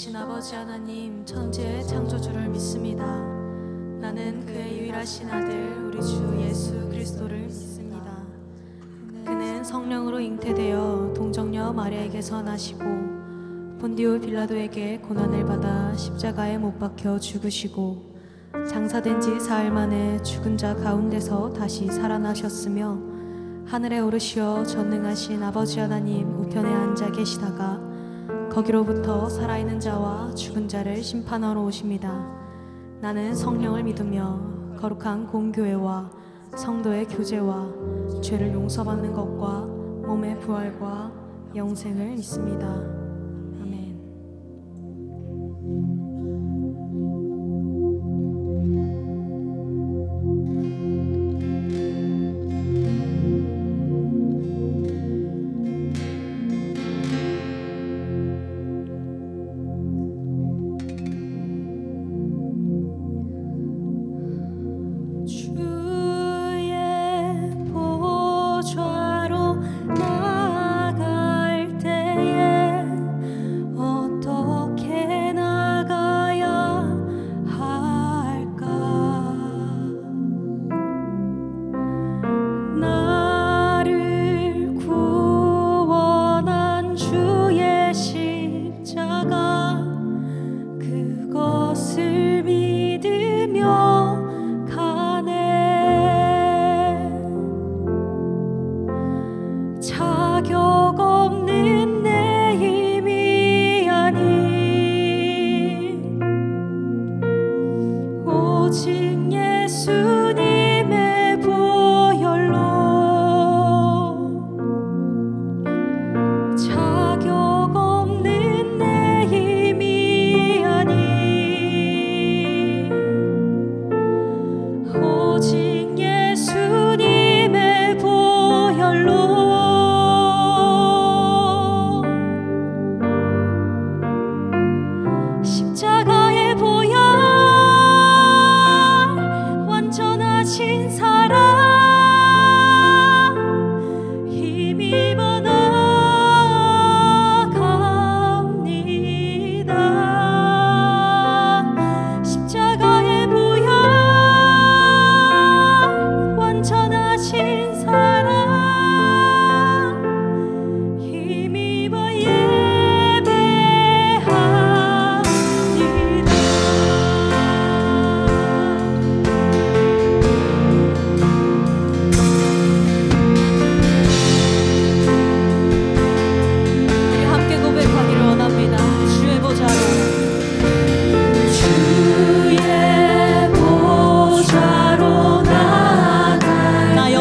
되신 아버지 하나님, 천지의 창조주를 믿습니다. 나는 그의 유일하신 아들 우리 주 예수 그리스도를 믿습니다. 그는 성령으로 잉태되어 동정녀 마리아에게서 나시고 본디오 빌라도에게 고난을 받아 십자가에 못 박혀 죽으시고 장사된 지 사흘 만에 죽은 자 가운데서 다시 살아나셨으며 하늘에 오르시어 전능하신 아버지 하나님 우편에 앉아 계시다가 거기로부터 살아있는 자와 죽은 자를 심판하러 오십니다. 나는 성령을 믿으며 거룩한 공교회와 성도의 교제와 죄를 용서받는 것과 몸의 부활과 영생을 믿습니다. 아멘.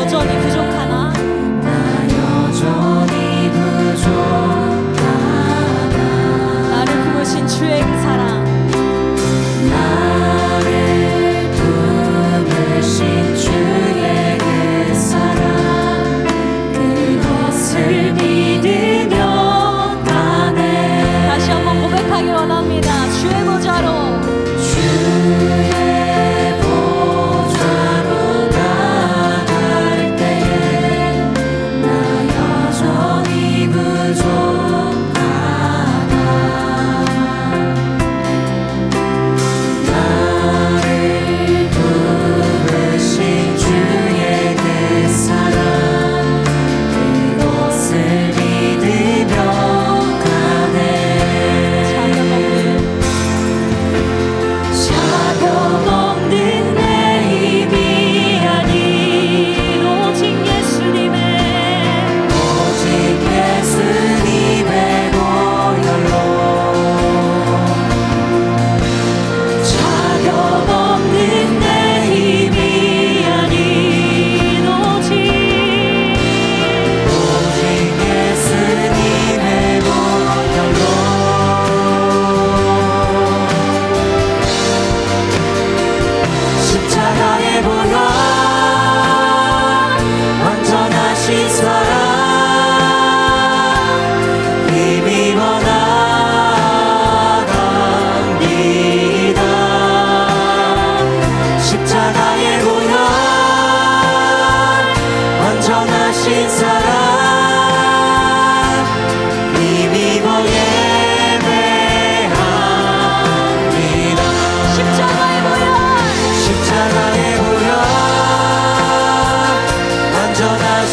여전히 부족하나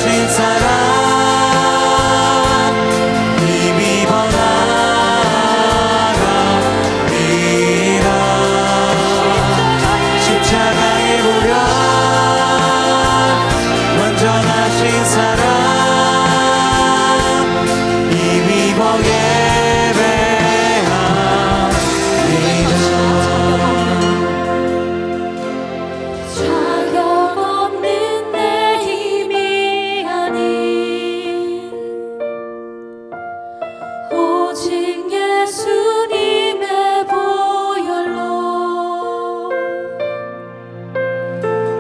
완전하신 사랑 이미 번나가리라. 십자가의 보혈 완전하신 사랑 이미 자격 없는 내 힘이 아닌 오직 예수님의 보혈로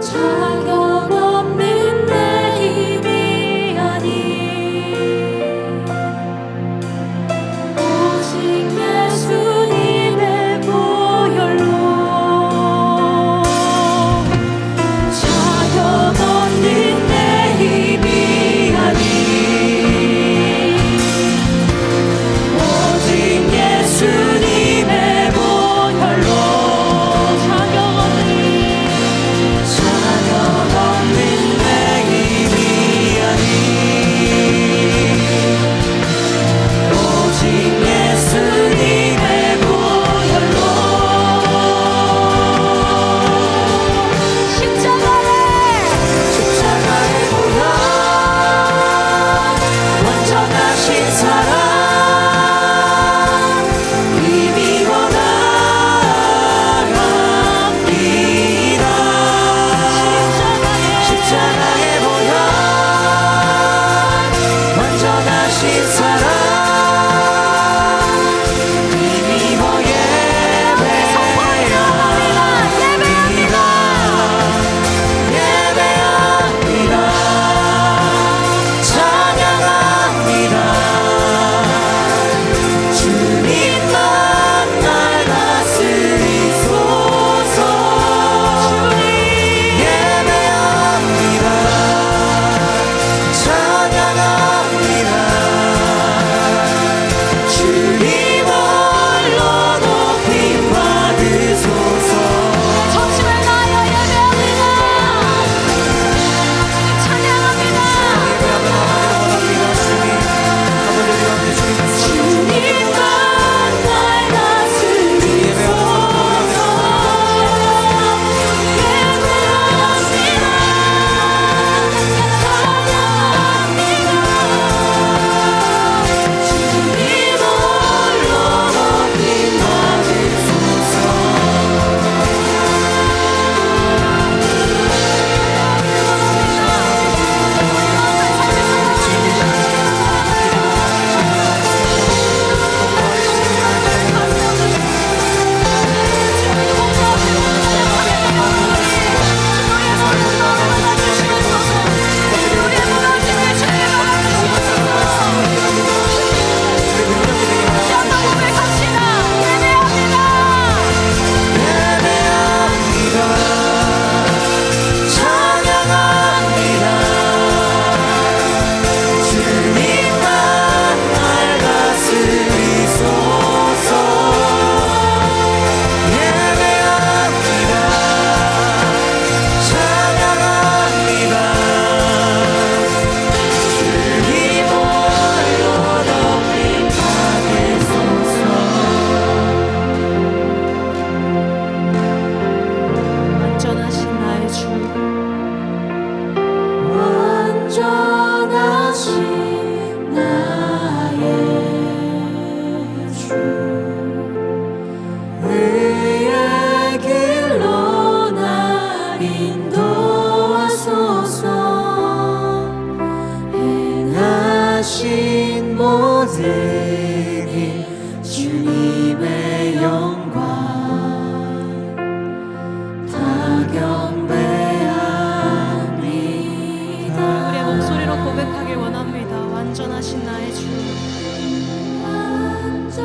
자격 없는 내 힘이 아닌 오직 예수님의 보혈로 자격 없는 내 힘이 아닌 오직 예수님의 보혈로 자격 없는 내 힘이 아닌 오직 예수님의 보혈로 십자가의 보혈 완전하신 사랑 이미 원하갑니다. 십자가의 보혈 완전하신 사랑 이미 예배합니다. 찬양합니다. 주님만 날 다스리소서. 예배합니다. 찬양합니다. 주님 홀로 높임 받으소서. 전심을 다하여 예배합니다. 찬양합니다. 주님만 날 다스리소서. 예배합니다. 찬양합니다. 주님 홀로 높임 받으소서. 찬양합니다. 주님만 날 다스리소서. 예배합니다. 찬양합니다. 주님 홀로 높임 받으소서. 완전하신 나의 주 완전하신 나의 주 의의 길로 날 인도하소서. 행하신 모든 일 주님의 영광 다 경배합니다. 우리의 목소리로 고백하길 원합니다. 완전하신 나의 주 완전하신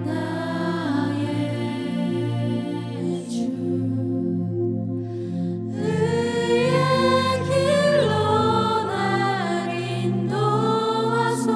나의 주 의의 길로 날 인도하소서.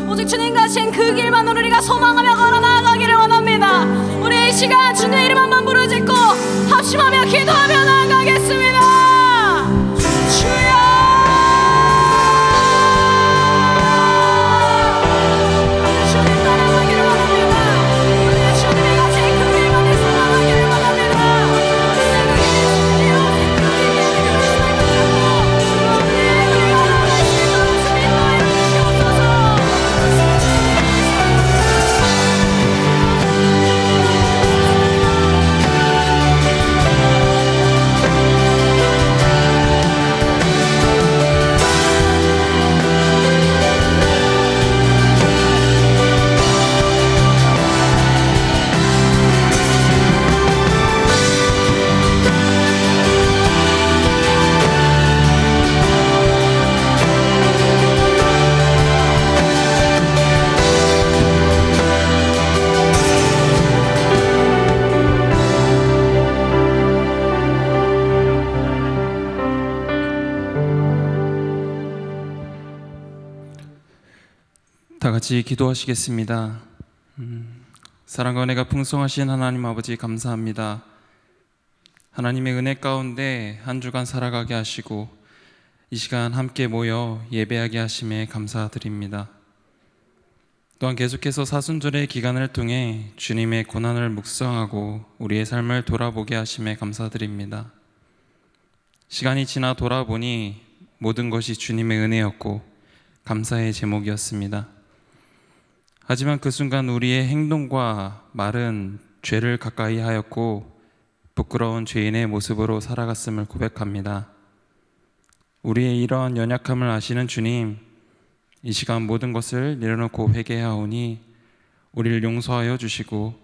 오직 주님 가신 그 길만을 우리가 소망하며 걸어 나아가기를 원합니다. 우리 이 시간 주님의 이름 한번 부르짖고 합심하며 기도하며 나아가겠습니다. 주여 다 같이 기도하시겠습니다. 사랑과 은혜가 풍성하신 하나님 아버지 감사합니다. 하나님의 은혜 가운데 한 주간 살아가게 하시고 이 시간 함께 모여 예배하게 하심에 감사드립니다. 또한 계속해서 사순절의 기간을 통해 주님의 고난을 묵상하고 우리의 삶을 돌아보게 하심에 감사드립니다. 시간이 지나 돌아보니 모든 것이 주님의 은혜였고 감사의 제목이었습니다. 하지만 그 순간 우리의 행동과 말은 죄를 가까이 하였고 부끄러운 죄인의 모습으로 살아갔음을 고백합니다. 우리의 이러한 연약함을 아시는 주님, 이 시간 모든 것을 내려놓고 회개하오니 우리를 용서하여 주시고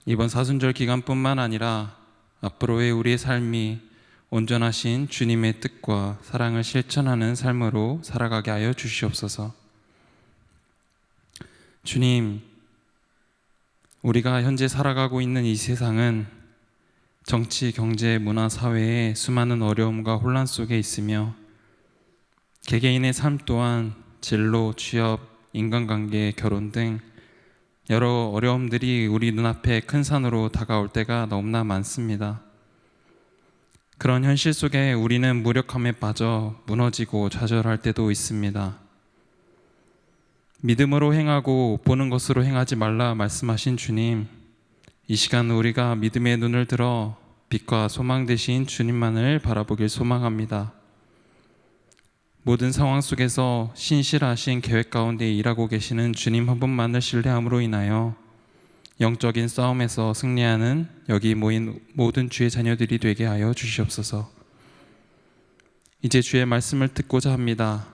이번 사순절 기간뿐만 아니라 앞으로의 우리의 삶이 온전하신 주님의 뜻과 사랑을 실천하는 삶으로 살아가게 하여 주시옵소서. 주님, 우리가 현재 살아가고 있는 이 세상은 정치, 경제, 문화, 사회의 수많은 어려움과 혼란 속에 있으며 개개인의 삶 또한 진로, 취업, 인간관계, 결혼 등 여러 어려움들이 우리 눈앞에 큰 산으로 다가올 때가 너무나 많습니다. 그런 현실 속에 우리는 무력함에 빠져 무너지고 좌절할 때도 있습니다. 믿음으로 행하고 보는 것으로 행하지 말라 말씀하신 주님, 이 시간 우리가 믿음의 눈을 들어 빛과 소망 되신 주님만을 바라보길 소망합니다. 모든 상황 속에서 신실하신 계획 가운데 일하고 계시는 주님 한 분만을 신뢰함으로 인하여 영적인 싸움에서 승리하는 여기 모인 모든 주의 자녀들이 되게 하여 주시옵소서. 이제 주의 말씀을 듣고자 합니다.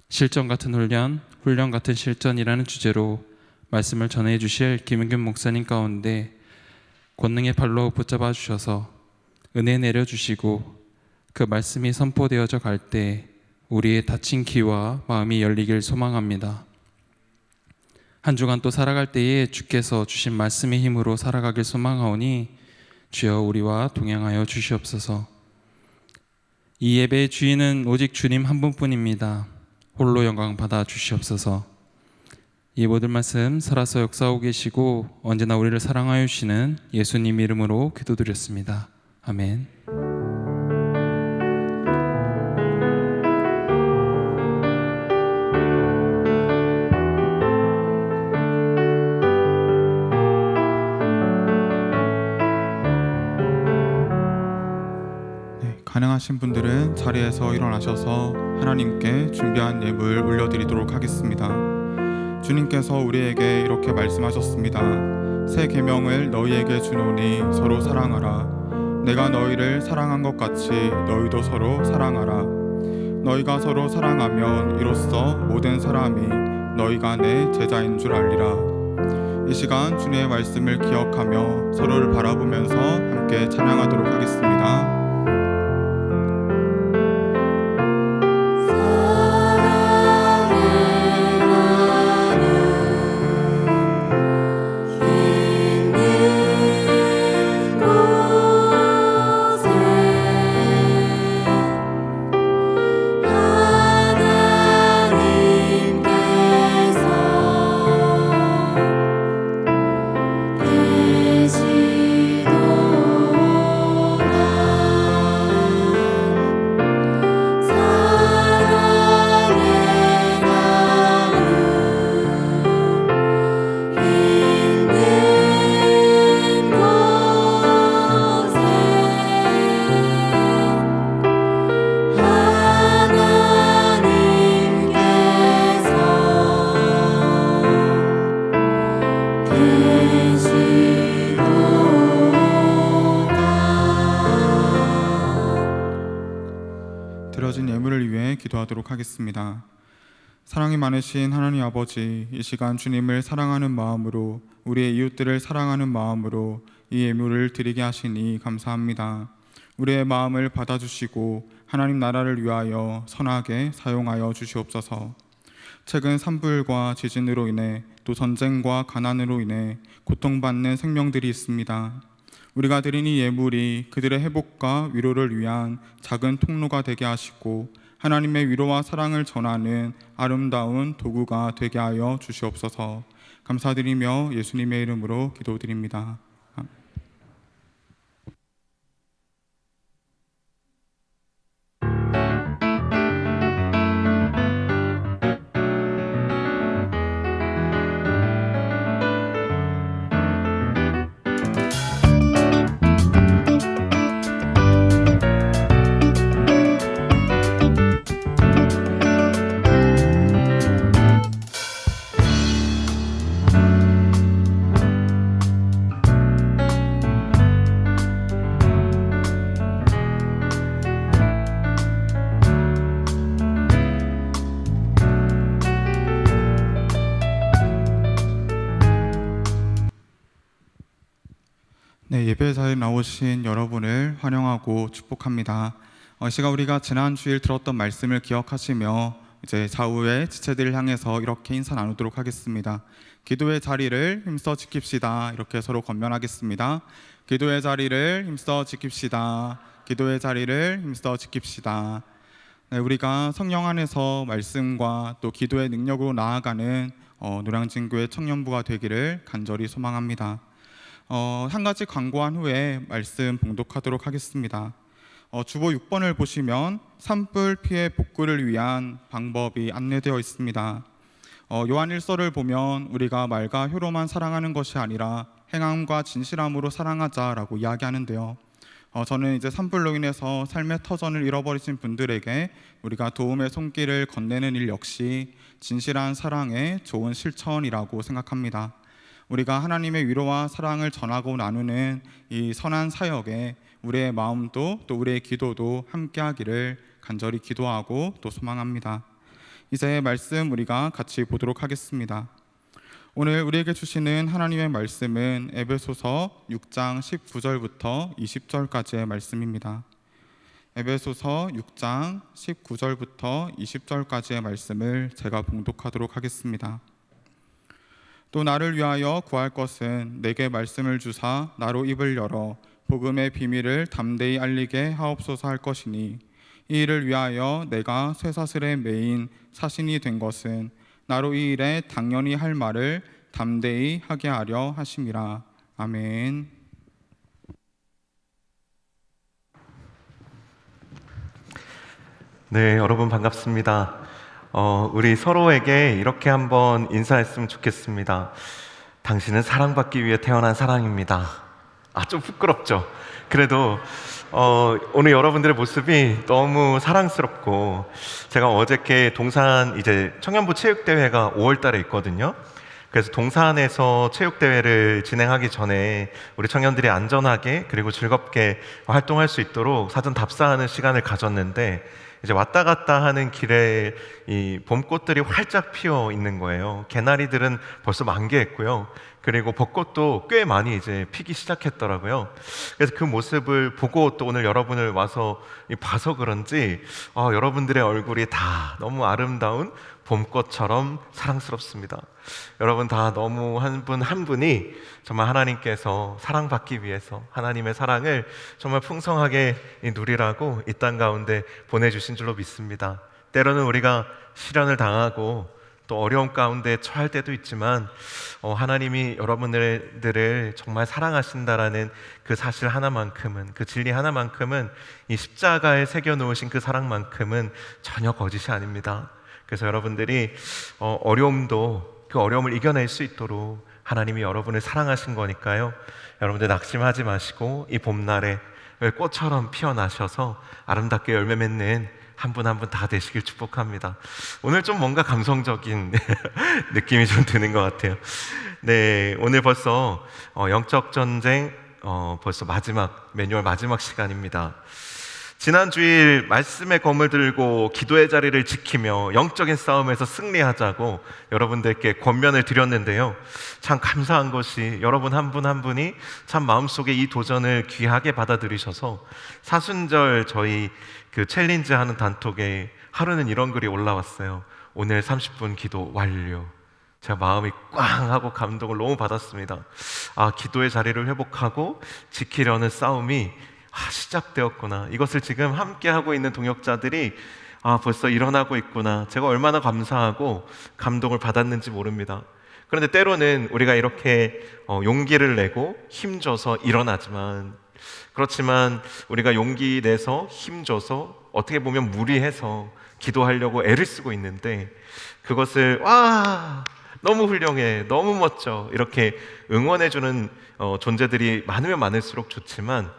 실전 같은 훈련, 훈련 같은 실전이라는 주제로 말씀을 전해 주실 김은균 목사님 가운데 권능의 팔로 붙잡아 주셔서 은혜 내려주시고 그 말씀이 선포되어져 갈 때 우리의 닫힌 귀와 마음이 열리길 소망합니다. 한 주간 또 살아갈 때에 주께서 주신 말씀의 힘으로 살아가길 소망하오니 주여 우리와 동행하여 주시옵소서. 이 예배의 주인은 오직 주님 한 분뿐입니다. 홀로 영광 받아 주시옵소서. 이 모든 말씀 살아서 역사하고 계시고 언제나 우리를 사랑하여 주시는 예수님 이름으로 기도드렸습니다. 아멘. 가능하신 분들은 자리에서 일어나셔서 하나님께 준비한 예물 올려드리도록 하겠습니다. 주님께서 우리에게 이렇게 말씀하셨습니다. 새 계명을 너희에게 주노니 서로 사랑하라. 내가 너희를 사랑한 것 같이 너희도 서로 사랑하라. 너희가 서로 사랑하면 이로써 모든 사람이 너희가 내 제자인 줄 알리라. 이 시간 주님의 말씀을 기억하며 서로를 바라보면서 함께 찬양하도록 하겠습니다. 하나님께서 기도하도록 하겠습니다. 사랑이 많으신 하나님 아버지, 이 시간 주님을 사랑하는 마음으로, 우리의 이웃들을 사랑하는 마음으로 이 예물을 드리게 하시니 감사합니다. 우리의 마음을 받아주시고 하나님 나라를 위하여 선하게 사용하여 주시옵소서. 최근 산불과 지진으로 인해 또 전쟁과 가난으로 인해 고통받는 생명들이 있습니다. 우리가 드린 이 예물이 그들의 회복과 위로를 위한 작은 통로가 되게 하시고 하나님의 위로와 사랑을 전하는 아름다운 도구가 되게 하여 주시옵소서. 감사드리며 예수님의 이름으로 기도드립니다. 네, 예배 자리에 나오신 여러분을 환영하고 축복합니다. 이 시간 우리가 지난 주일 들었던 말씀을 기억하시며 이제 좌우의 지체들을 향해서 이렇게 인사 나누도록 하겠습니다. 기도의 자리를 힘써 지킵시다. 이렇게 서로 권면하겠습니다. 기도의 자리를 힘써 지킵시다. 기도의 자리를 힘써 지킵시다. 네, 우리가 성령 안에서 말씀과 또 기도의 능력으로 나아가는 노량진교회 청년부가 되기를 간절히 소망합니다. 한 가지 광고한 후에 말씀 봉독하도록 하겠습니다. 주보 6번을 보시면 산불 피해 복구를 위한 방법이 안내되어 있습니다. 요한일서를 보면 우리가 말과 혀로만 사랑하는 것이 아니라 행함과 진실함으로 사랑하자라고 이야기하는데요. 저는 이제 산불로 인해서 삶의 터전을 잃어버리신 분들에게 우리가 도움의 손길을 건네는 일 역시 진실한 사랑의 좋은 실천이라고 생각합니다. 우리가 하나님의 위로와 사랑을 전하고 나누는 이 선한 사역에 우리의 마음도 또 우리의 기도도 함께하기를 간절히 기도하고 또 소망합니다. 이제 말씀 우리가 같이 보도록 하겠습니다. 오늘 우리에게 주시는 하나님의 말씀은 에베소서 6장 19절부터 20절까지의 말씀입니다. 에베소서 6장 19절부터 20절까지의 말씀을 제가 봉독하도록 하겠습니다. 또 나를 위하여 구할 것은 내게 말씀을 주사 나로 입을 열어 복음의 비밀을 담대히 알리게 하옵소서 할 것이니 이 일을 위하여 내가 쇠사슬에 매인 사신이 된 것은 나로 이 일에 당연히 할 말을 담대히 하게 하려 하심이라. 아멘. 네, 여러분 반갑습니다. 우리 서로에게 이렇게 한번 인사했으면 좋겠습니다. 당신은 사랑받기 위해 태어난 사랑입니다. 좀 부끄럽죠? 그래도 오늘 여러분들의 모습이 너무 사랑스럽고, 제가 어저께 동산 이제 청년부 체육대회가 5월 달에 있거든요. 그래서 동산에서 체육대회를 진행하기 전에 우리 청년들이 안전하게 그리고 즐겁게 활동할 수 있도록 사전 답사하는 시간을 가졌는데, 이제 왔다 갔다 하는 길에 이 봄꽃들이 활짝 피어 있는 거예요. 개나리들은 벌써 만개했고요. 그리고 벚꽃도 꽤 많이 이제 피기 시작했더라고요. 그래서 그 모습을 보고 또 오늘 여러분을 와서 봐서 그런지 여러분들의 얼굴이 다 너무 아름다운 봄꽃처럼 사랑스럽습니다. 여러분 다 너무 한 분 한 분이 정말 하나님께서 사랑받기 위해서 하나님의 사랑을 정말 풍성하게 누리라고 이 땅 가운데 보내주신 줄로 믿습니다. 때로는 우리가 시련을 당하고 또 어려움 가운데 처할 때도 있지만 하나님이 여러분들을 정말 사랑하신다라는 그 사실 하나만큼은, 그 진리 하나만큼은, 이 십자가에 새겨놓으신 그 사랑만큼은 전혀 거짓이 아닙니다. 그래서 여러분들이 어려움도 그 어려움을 이겨낼 수 있도록 하나님이 여러분을 사랑하신 거니까요. 여러분들 낙심하지 마시고 이 봄날에 꽃처럼 피어나셔서 아름답게 열매 맺는 한 분 한 분 다 되시길 축복합니다. 오늘 좀 뭔가 감성적인 느낌이 좀 드는 것 같아요. 네, 오늘 벌써 영적 전쟁 벌써 마지막 매뉴얼 마지막 시간입니다. 지난 주일 말씀의 검을 들고 기도의 자리를 지키며 영적인 싸움에서 승리하자고 여러분들께 권면을 드렸는데요. 참 감사한 것이 여러분 한 분 한 분이 참 마음속에 이 도전을 귀하게 받아들이셔서 사순절 저희 그 챌린지 하는 단톡에 하루는 이런 글이 올라왔어요. 오늘 30분 기도 완료. 제가 마음이 꽝 하고 감동을 너무 받았습니다. 아, 기도의 자리를 회복하고 지키려는 싸움이 시작되었구나. 이것을 지금 함께 하고 있는 동역자들이 벌써 일어나고 있구나. 제가 얼마나 감사하고 감동을 받았는지 모릅니다. 그런데 때로는 우리가 이렇게 용기를 내고 힘줘서 일어나지만, 그렇지만 우리가 용기 내서 힘줘서 어떻게 보면 무리해서 기도하려고 애를 쓰고 있는데, 그것을 너무 훌륭해, 너무 멋져 이렇게 응원해주는 존재들이 많으면 많을수록 좋지만,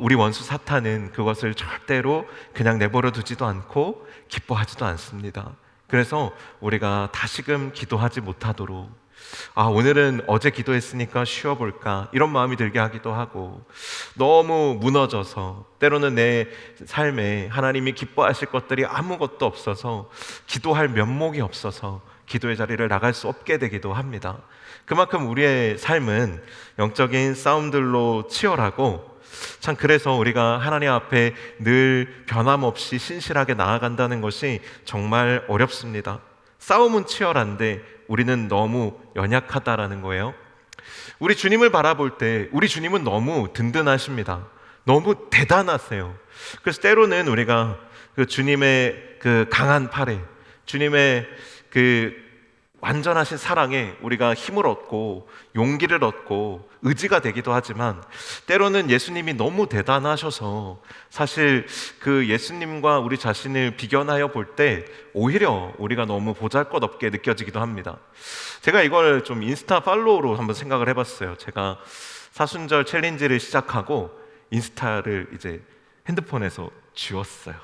우리 원수 사탄은 그것을 절대로 그냥 내버려 두지도 않고 기뻐하지도 않습니다. 그래서 우리가 다시금 기도하지 못하도록, 오늘은 어제 기도했으니까 쉬어볼까, 이런 마음이 들게 하기도 하고, 너무 무너져서 때로는 내 삶에 하나님이 기뻐하실 것들이 아무것도 없어서, 기도할 면목이 없어서 기도의 자리를 나갈 수 없게 되기도 합니다. 그만큼 우리의 삶은 영적인 싸움들로 치열하고, 참 그래서 우리가 하나님 앞에 늘 변함없이 신실하게 나아간다는 것이 정말 어렵습니다. 싸움은 치열한데 우리는 너무 연약하다라는 거예요. 우리 주님을 바라볼 때 우리 주님은 너무 든든하십니다. 너무 대단하세요. 그래서 때로는 우리가 그 주님의 그 강한 팔에, 주님의 그 완전하신 사랑에 우리가 힘을 얻고 용기를 얻고 의지가 되기도 하지만, 때로는 예수님이 너무 대단하셔서 사실 그 예수님과 우리 자신을 비견하여 볼 때 오히려 우리가 너무 보잘것없게 느껴지기도 합니다. 제가 이걸 좀 인스타 팔로우로 한번 생각을 해봤어요. 제가 사순절 챌린지를 시작하고 인스타를 이제 핸드폰에서 지웠어요.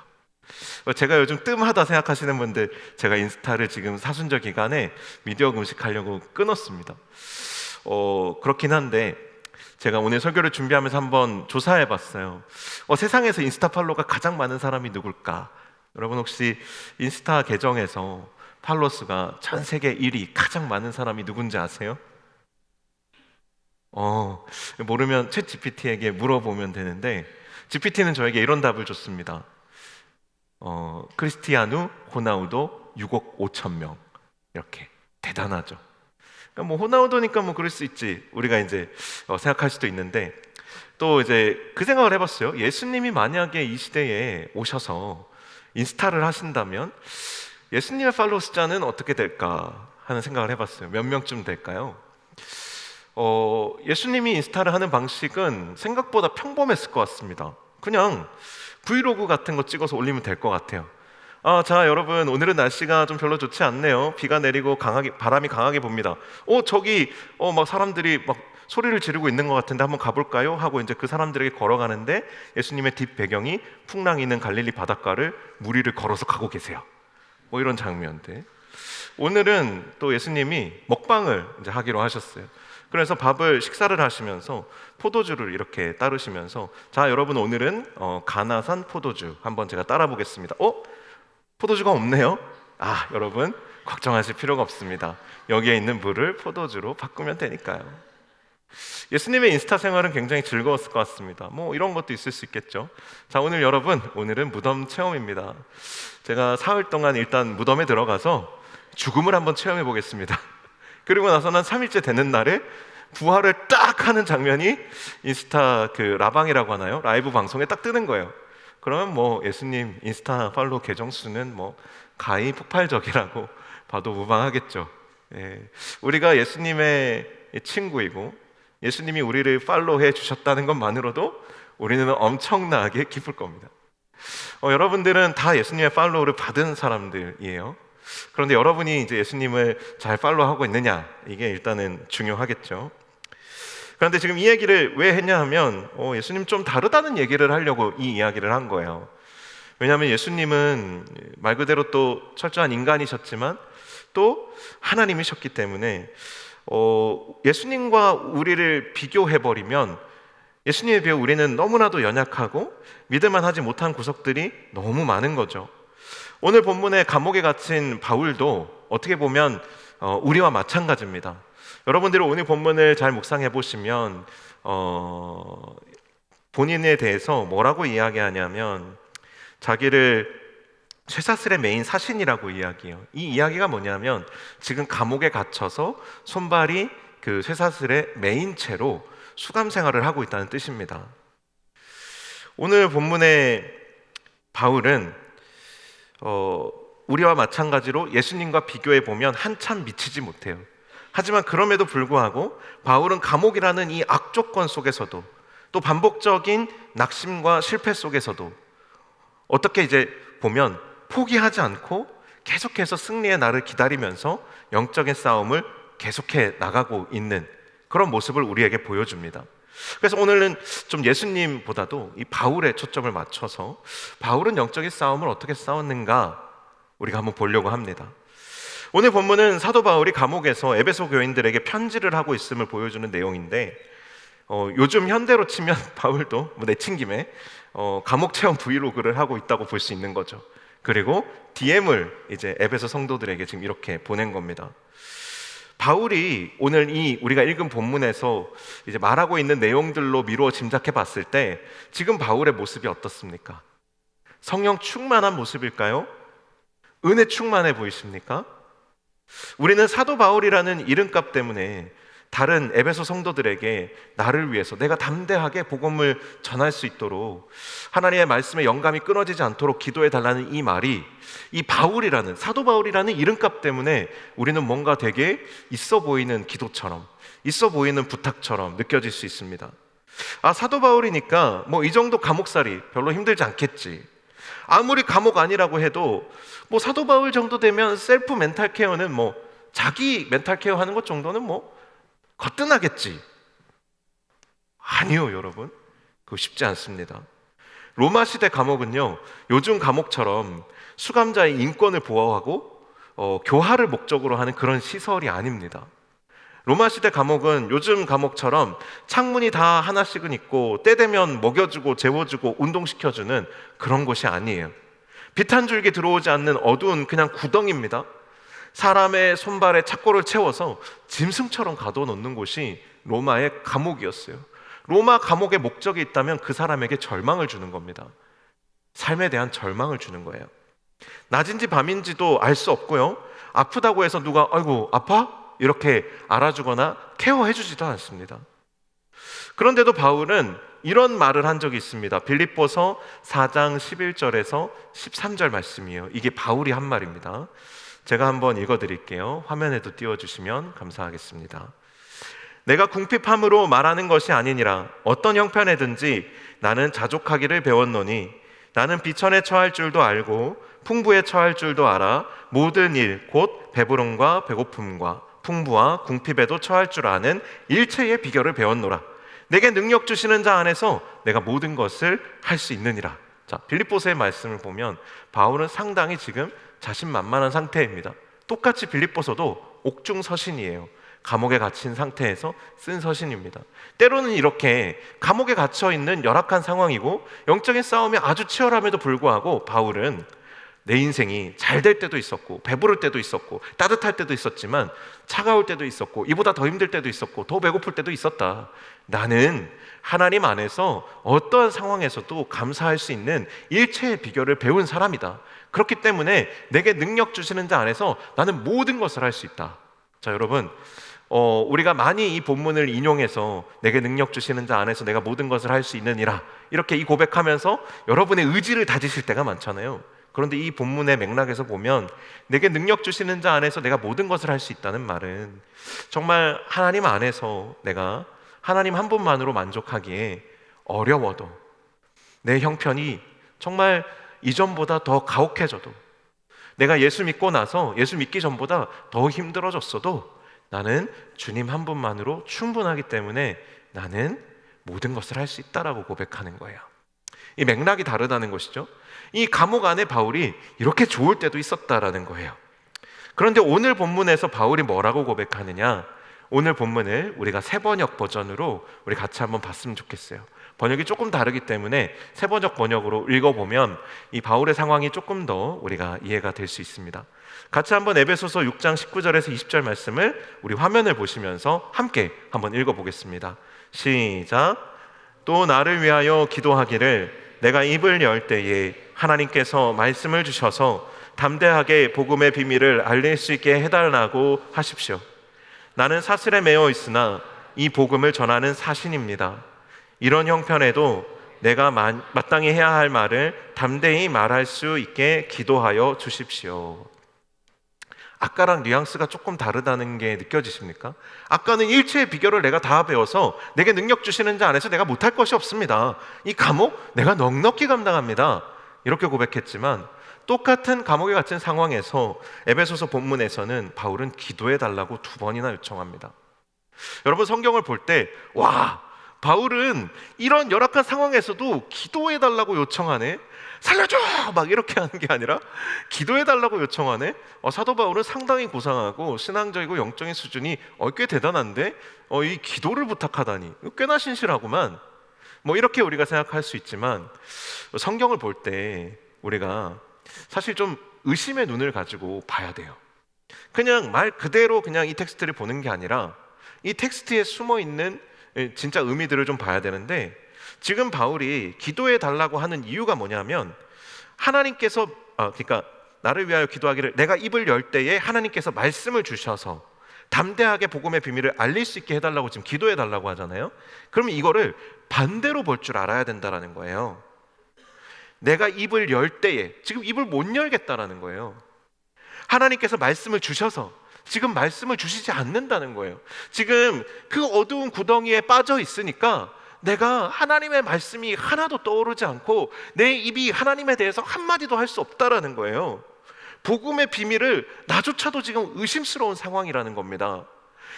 제가 요즘 뜸하다 생각하시는 분들, 제가 인스타를 지금 사순절 기간에 미디어 금식하려고 끊었습니다. 그렇긴 한데 제가 오늘 설교를 준비하면서 한번 조사해 봤어요. 세상에서 인스타 팔로우가 가장 많은 사람이 누굴까? 여러분 혹시 인스타 계정에서 팔로워 수가 전 세계 1위 가장 많은 사람이 누군지 아세요? 모르면 챗 GPT에게 물어보면 되는데, GPT는 저에게 이런 답을 줬습니다. 크리스티아누 호나우도 6억 5천 명. 이렇게 대단하죠. 그러니까 뭐 호나우도니까 뭐 그럴 수 있지, 우리가 이제 생각할 수도 있는데, 또 이제 그 생각을 해봤어요. 예수님이 만약에 이 시대에 오셔서 인스타를 하신다면 예수님의 팔로우 숫자는 어떻게 될까 하는 생각을 해봤어요. 몇 명쯤 될까요? 예수님이 인스타를 하는 방식은 생각보다 평범했을 것 같습니다. 그냥 브이로그 같은 거 찍어서 올리면 될 것 같아요. 자 여러분, 오늘은 날씨가 좀 별로 좋지 않네요. 비가 내리고 바람이 강하게 붑니다. 저기 막 사람들이 막 소리를 지르고 있는 것 같은데 한번 가볼까요? 하고 이제 그 사람들에게 걸어가는데 예수님의 뒷 배경이 풍랑이 있는 갈릴리 바닷가를 무리를 걸어서 가고 계세요. 뭐 이런 장면들. 오늘은 또 예수님이 먹방을 이제 하기로 하셨어요. 그래서 식사를 하시면서 포도주를 이렇게 따르시면서, 자 여러분 오늘은 가나산 포도주 한번 제가 따라 보겠습니다. 포도주가 없네요. 여러분 걱정하실 필요가 없습니다. 여기에 있는 물을 포도주로 바꾸면 되니까요. 예수님의 인스타 생활은 굉장히 즐거웠을 것 같습니다. 뭐 이런 것도 있을 수 있겠죠. 자 오늘은 무덤 체험입니다. 제가 사흘 동안 일단 무덤에 들어가서 죽음을 한번 체험해 보겠습니다. 그리고 나서는 3일째 되는 날에 부활을 딱 하는 장면이 인스타 그 라방이라고 하나요? 라이브 방송에 딱 뜨는 거예요. 그러면 뭐 예수님 인스타 팔로우 계정 수는 뭐 가히 폭발적이라고 봐도 무방하겠죠. 우리가 예수님의 친구이고 예수님이 우리를 팔로우해 주셨다는 것만으로도 우리는 엄청나게 기쁠 겁니다. 여러분들은 다 예수님의 팔로우를 받은 사람들이에요. 그런데 여러분이 이제 예수님을 잘 팔로우하고 있느냐, 이게 일단은 중요하겠죠. 그런데 지금 이 얘기를 왜 했냐 하면 예수님 좀 다르다는 얘기를 하려고 이 이야기를 한 거예요. 왜냐하면 예수님은 말 그대로 또 철저한 인간이셨지만 또 하나님이셨기 때문에 예수님과 우리를 비교해버리면 예수님에 비해 우리는 너무나도 연약하고 믿을만 하지 못한 구석들이 너무 많은 거죠. 오늘 본문의 감옥에 갇힌 바울도 어떻게 보면 우리와 마찬가지입니다. 여러분들이 오늘 본문을 잘 묵상해 보시면 본인에 대해서 뭐라고 이야기하냐면 자기를 쇠사슬의 메인 사신이라고 이야기해요. 이 이야기가 뭐냐면 지금 감옥에 갇혀서 손발이 그 쇠사슬의 메인 채로 수감 생활을 하고 있다는 뜻입니다. 오늘 본문의 바울은 우리와 마찬가지로 예수님과 비교해 보면 한참 미치지 못해요. 하지만 그럼에도 불구하고 바울은 감옥이라는 이 악조건 속에서도 또 반복적인 낙심과 실패 속에서도 어떻게 이제 보면 포기하지 않고 계속해서 승리의 날을 기다리면서 영적인 싸움을 계속해 나가고 있는 그런 모습을 우리에게 보여줍니다. 그래서 오늘은 좀 예수님보다도 이 바울에 초점을 맞춰서 바울은 영적인 싸움을 어떻게 싸웠는가 우리가 한번 보려고 합니다. 오늘 본문은 사도 바울이 감옥에서 에베소 교인들에게 편지를 하고 있음을 보여주는 내용인데 요즘 현대로 치면 바울도 뭐 내친 김에 감옥 체험 브이로그를 하고 있다고 볼 수 있는 거죠. 그리고 DM을 이제 에베소 성도들에게 지금 이렇게 보낸 겁니다. 바울이 오늘 이 우리가 읽은 본문에서 이제 말하고 있는 내용들로 미루어 짐작해 봤을 때 지금 바울의 모습이 어떻습니까? 성령 충만한 모습일까요? 은혜 충만해 보이십니까? 우리는 사도 바울이라는 이름값 때문에 다른 에베소 성도들에게 나를 위해서 내가 담대하게 복음을 전할 수 있도록 하나님의 말씀에 영감이 끊어지지 않도록 기도해 달라는 이 말이 이 바울이라는 사도 바울이라는 이름값 때문에 우리는 뭔가 되게 있어 보이는 기도처럼 있어 보이는 부탁처럼 느껴질 수 있습니다. 아, 사도 바울이니까 뭐 이 정도 감옥살이 별로 힘들지 않겠지. 아무리 감옥 아니라고 해도 뭐 사도 바울 정도 되면 셀프 멘탈 케어는 뭐 자기 멘탈 케어 하는 것 정도는 뭐 거뜬하겠지. 아니요, 여러분. 그거 쉽지 않습니다. 로마 시대 감옥은요, 요즘 감옥처럼 수감자의 인권을 보호하고 교화를 목적으로 하는 그런 시설이 아닙니다. 로마 시대 감옥은 요즘 감옥처럼 창문이 다 하나씩은 있고 때 되면 먹여주고 재워주고 운동시켜주는 그런 곳이 아니에요. 빛 한 줄기 들어오지 않는 어두운 그냥 구덩이입니다. 사람의 손발에 착고를 채워서 짐승처럼 가둬놓는 곳이 로마의 감옥이었어요. 로마 감옥의 목적이 있다면 그 사람에게 절망을 주는 겁니다. 삶에 대한 절망을 주는 거예요. 낮인지 밤인지도 알 수 없고요, 아프다고 해서 누가 아이고 아파? 이렇게 알아주거나 케어해주지도 않습니다. 그런데도 바울은 이런 말을 한 적이 있습니다. 빌립보서 4장 11절에서 13절 말씀이에요. 이게 바울이 한 말입니다. 제가 한번 읽어드릴게요. 화면에도 띄워주시면 감사하겠습니다. 내가 궁핍함으로 말하는 것이 아니니라. 어떤 형편에든지 나는 자족하기를 배웠노니 나는 비천에 처할 줄도 알고 풍부에 처할 줄도 알아. 모든 일 곧 배부름과 배고픔과 풍부와 궁핍에도 처할 줄 아는 일체의 비결을 배웠노라. 내게 능력 주시는 자 안에서 내가 모든 것을 할 수 있느니라. 자, 빌립보서의 말씀을 보면 바울은 상당히 지금 자신만만한 상태입니다. 똑같이 빌립보서도 옥중서신이에요. 감옥에 갇힌 상태에서 쓴 서신입니다. 때로는 이렇게 감옥에 갇혀 있는 열악한 상황이고 영적인 싸움이 아주 치열함에도 불구하고 바울은 내 인생이 잘 될 때도 있었고 배부를 때도 있었고 따뜻할 때도 있었지만 차가울 때도 있었고 이보다 더 힘들 때도 있었고 더 배고플 때도 있었다. 나는 하나님 안에서 어떠한 상황에서도 감사할 수 있는 일체의 비결을 배운 사람이다. 그렇기 때문에 내게 능력 주시는 자 안에서 나는 모든 것을 할 수 있다. 자, 여러분, 우리가 많이 이 본문을 인용해서 내게 능력 주시는 자 안에서 내가 모든 것을 할 수 있느니라 이렇게 이 고백하면서 여러분의 의지를 다지실 때가 많잖아요. 그런데 이 본문의 맥락에서 보면 내게 능력 주시는 자 안에서 내가 모든 것을 할 수 있다는 말은 정말 하나님 안에서 내가 하나님 한 분만으로 만족하기에 어려워도 내 형편이 정말 이전보다 더 가혹해져도 내가 예수 믿고 나서 예수 믿기 전보다 더 힘들어졌어도 나는 주님 한 분만으로 충분하기 때문에 나는 모든 것을 할 수 있다라고 고백하는 거예요. 이 맥락이 다르다는 것이죠. 이 감옥 안에 바울이 이렇게 좋을 때도 있었다라는 거예요. 그런데 오늘 본문에서 바울이 뭐라고 고백하느냐? 오늘 본문을 우리가 세번역 버전으로 우리 같이 한번 봤으면 좋겠어요. 번역이 조금 다르기 때문에 세번역 번역으로 읽어보면 이 바울의 상황이 조금 더 우리가 이해가 될 수 있습니다. 같이 한번 에베소서 6장 19절에서 20절 말씀을 우리 화면을 보시면서 함께 한번 읽어보겠습니다. 시작. 또 나를 위하여 기도하기를 내가 입을 열 때에 하나님께서 말씀을 주셔서 담대하게 복음의 비밀을 알릴 수 있게 해달라고 하십시오. 나는 사슬에 매어 있으나 이 복음을 전하는 사신입니다. 이런 형편에도 내가 마땅히 해야 할 말을 담대히 말할 수 있게 기도하여 주십시오. 아까랑 뉘앙스가 조금 다르다는 게 느껴지십니까? 아까는 일체의 비결을 내가 다 배워서 내게 능력 주시는 자 안에서 내가 못할 것이 없습니다. 이 감옥 내가 넉넉히 감당합니다. 이렇게 고백했지만 똑같은 감옥에 갇힌 상황에서 에베소서 본문에서는 바울은 기도해 달라고 2번이나 요청합니다. 여러분 성경을 볼 때 와, 바울은 이런 열악한 상황에서도 기도해 달라고 요청하네. 살려줘! 막 이렇게 하는 게 아니라 기도해 달라고 요청하네. 사도 바울은 상당히 고상하고 신앙적이고 영적인 수준이 꽤 대단한데 이 기도를 부탁하다니 꽤나 신실하구만. 뭐 이렇게 우리가 생각할 수 있지만 성경을 볼 때 우리가 사실 좀 의심의 눈을 가지고 봐야 돼요. 그냥 말 그대로 그냥 이 텍스트를 보는 게 아니라 이 텍스트에 숨어 있는 진짜 의미들을 좀 봐야 되는데, 지금 바울이 기도해 달라고 하는 이유가 뭐냐면 하나님께서 그러니까 나를 위하여 기도하기를 내가 입을 열 때에 하나님께서 말씀을 주셔서 담대하게 복음의 비밀을 알릴 수 있게 해달라고 지금 기도해 달라고 하잖아요. 그러면 이거를 반대로 볼 줄 알아야 된다라는 거예요. 내가 입을 열 때에 지금 입을 못 열겠다라는 거예요. 하나님께서 말씀을 주셔서 지금 말씀을 주시지 않는다는 거예요. 지금 그 어두운 구덩이에 빠져 있으니까 내가 하나님의 말씀이 하나도 떠오르지 않고 내 입이 하나님에 대해서 한마디도 할 수 없다라는 거예요. 복음의 비밀을 나조차도 지금 의심스러운 상황이라는 겁니다.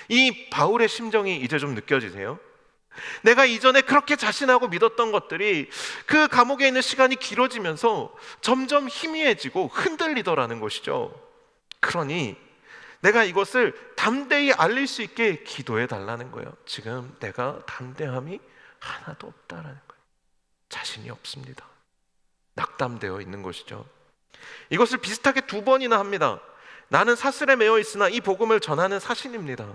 이 바울의 심정이 이제 좀 느껴지세요? 내가 이전에 그렇게 자신하고 믿었던 것들이 그 감옥에 있는 시간이 길어지면서 점점 희미해지고 흔들리더라는 것이죠. 그러니 내가 이것을 담대히 알릴 수 있게 기도해 달라는 거예요. 지금 내가 담대함이 하나도 없다라는 거예요. 자신이 없습니다. 낙담되어 있는 것이죠. 이것을 비슷하게 2번이나 합니다. 나는 사슬에 매어 있으나 이 복음을 전하는 사신입니다.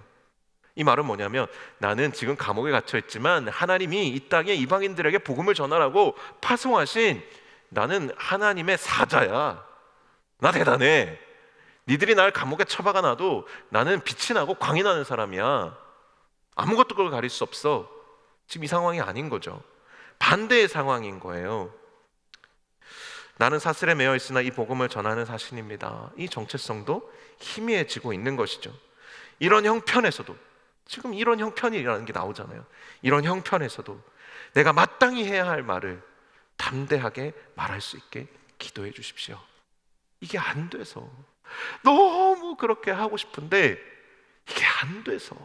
이 말은 뭐냐면 나는 지금 감옥에 갇혀 있지만 하나님이 이 땅에 이방인들에게 복음을 전하라고 파송하신 나는 하나님의 사자야. 나 대단해. 니들이 날 감옥에 처박아 놔도 나는 빛이 나고 광이 나는 사람이야. 아무것도 그걸 가릴 수 없어. 지금 이 상황이 아닌 거죠. 반대의 상황인 거예요. 나는 사슬에 매어 있으나 이 복음을 전하는 사신입니다. 이 정체성도 희미해지고 있는 것이죠. 이런 형편에서도 지금 이런 형편이라는 게 나오잖아요. 이런 형편에서도 내가 마땅히 해야 할 말을 담대하게 말할 수 있게 기도해 주십시오. 이게 안 돼서 너무 그렇게 하고 싶은데 이게 안 돼서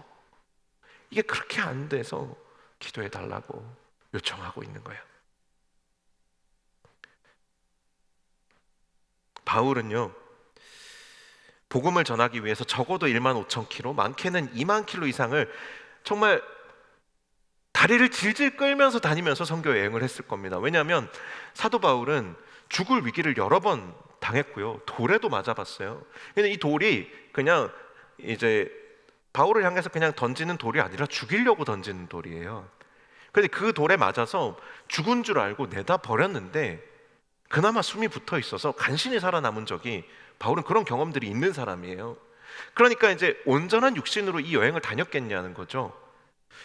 이게 그렇게 안 돼서 기도해 달라고 요청하고 있는 거예요. 바울은요 복음을 전하기 위해서 적어도 1만 5천 킬로, 많게는 2만 킬로 이상을 정말 다리를 질질 끌면서 다니면서 선교 여행을 했을 겁니다. 왜냐하면 사도 바울은 죽을 위기를 여러 번 당했고요, 돌에도 맞아봤어요. 근데 이 돌이 그냥 이제 바울을 향해서 그냥 던지는 돌이 아니라 죽이려고 던지는 돌이에요. 근데 그 돌에 맞아서 죽은 줄 알고 내다 버렸는데 그나마 숨이 붙어 있어서 간신히 살아남은 적이, 바울은 그런 경험들이 있는 사람이에요. 그러니까 이제 온전한 육신으로 이 여행을 다녔겠냐는 거죠.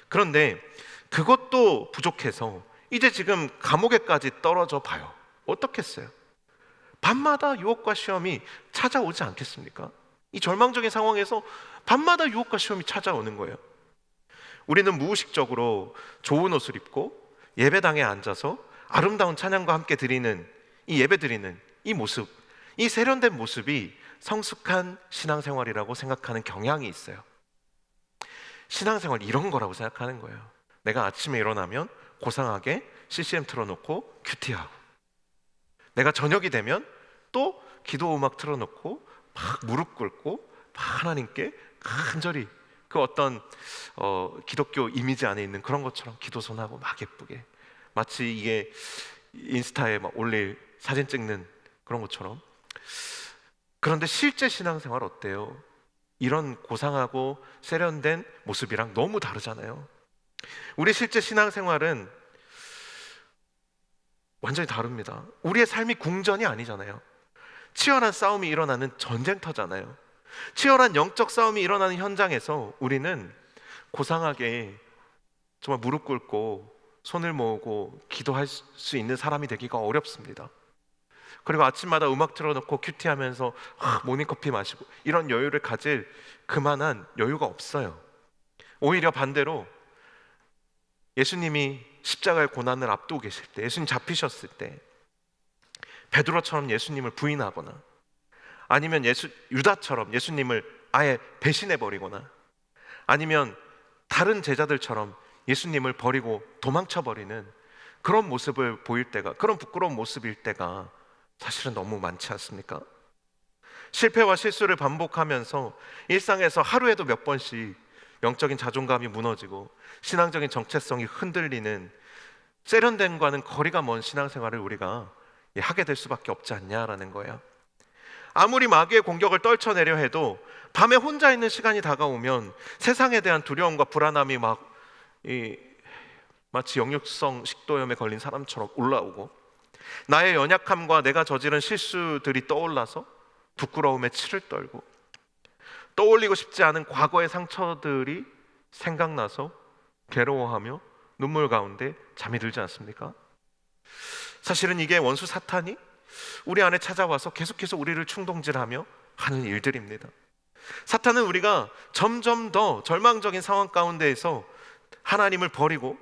그런데 그것도 부족해서 이제 지금 감옥에까지 떨어져 봐요. 어떻겠어요? 밤마다 유혹과 시험이 찾아오지 않겠습니까? 이 절망적인 상황에서 밤마다 유혹과 시험이 찾아오는 거예요. 우리는 무의식적으로 좋은 옷을 입고 예배당에 앉아서 아름다운 찬양과 함께 드리는 이 예배 드리는 이 모습, 이 세련된 모습이 성숙한 신앙생활이라고 생각하는 경향이 있어요. 신앙생활 이런 거라고 생각하는 거예요. 내가 아침에 일어나면 고상하게 CCM 틀어놓고 큐티하고, 내가 저녁이 되면 또 기도 음악 틀어놓고 막 무릎 꿇고 막 하나님께 간절히 그 어떤 기독교 이미지 안에 있는 그런 것처럼 기도선하고 막 예쁘게, 마치 이게 인스타에 막 올릴 사진 찍는 그런 것처럼. 그런데 실제 신앙생활 어때요? 이런 고상하고 세련된 모습이랑 너무 다르잖아요. 우리 실제 신앙생활은 완전히 다릅니다. 우리의 삶이 궁전이 아니잖아요. 치열한 싸움이 일어나는 전쟁터잖아요. 치열한 영적 싸움이 일어나는 현장에서 우리는 고상하게 정말 무릎 꿇고 손을 모으고 기도할 수 있는 사람이 되기가 어렵습니다. 그리고 아침마다 음악 틀어놓고 큐티하면서 모닝커피 마시고 이런 여유를 가질 그만한 여유가 없어요. 오히려 반대로 예수님이 십자가의 고난을 앞두고 계실 때, 예수님 잡히셨을 때 베드로처럼 예수님을 부인하거나, 아니면 유다처럼 예수님을 아예 배신해버리거나, 아니면 다른 제자들처럼 예수님을 버리고 도망쳐버리는 그런 모습을 보일 때가, 그런 부끄러운 모습일 때가 사실은 너무 많지 않습니까? 실패와 실수를 반복하면서 일상에서 하루에도 몇 번씩 영적인 자존감이 무너지고 신앙적인 정체성이 흔들리는 세련됨과는 거리가 먼 신앙생활을 우리가 하게 될 수밖에 없지 않냐라는 거예요. 아무리 마귀의 공격을 떨쳐내려 해도 밤에 혼자 있는 시간이 다가오면 세상에 대한 두려움과 불안함이 마치 역류성 식도염에 걸린 사람처럼 올라오고, 나의 연약함과 내가 저지른 실수들이 떠올라서 부끄러움에 치를 떨고, 떠올리고 싶지 않은 과거의 상처들이 생각나서 괴로워하며 눈물 가운데 잠이 들지 않습니까? 사실은 이게 원수 사탄이 우리 안에 찾아와서 계속해서 우리를 충동질하며 하는 일들입니다. 사탄은 우리가 점점 더 절망적인 상황 가운데에서 하나님을 버리고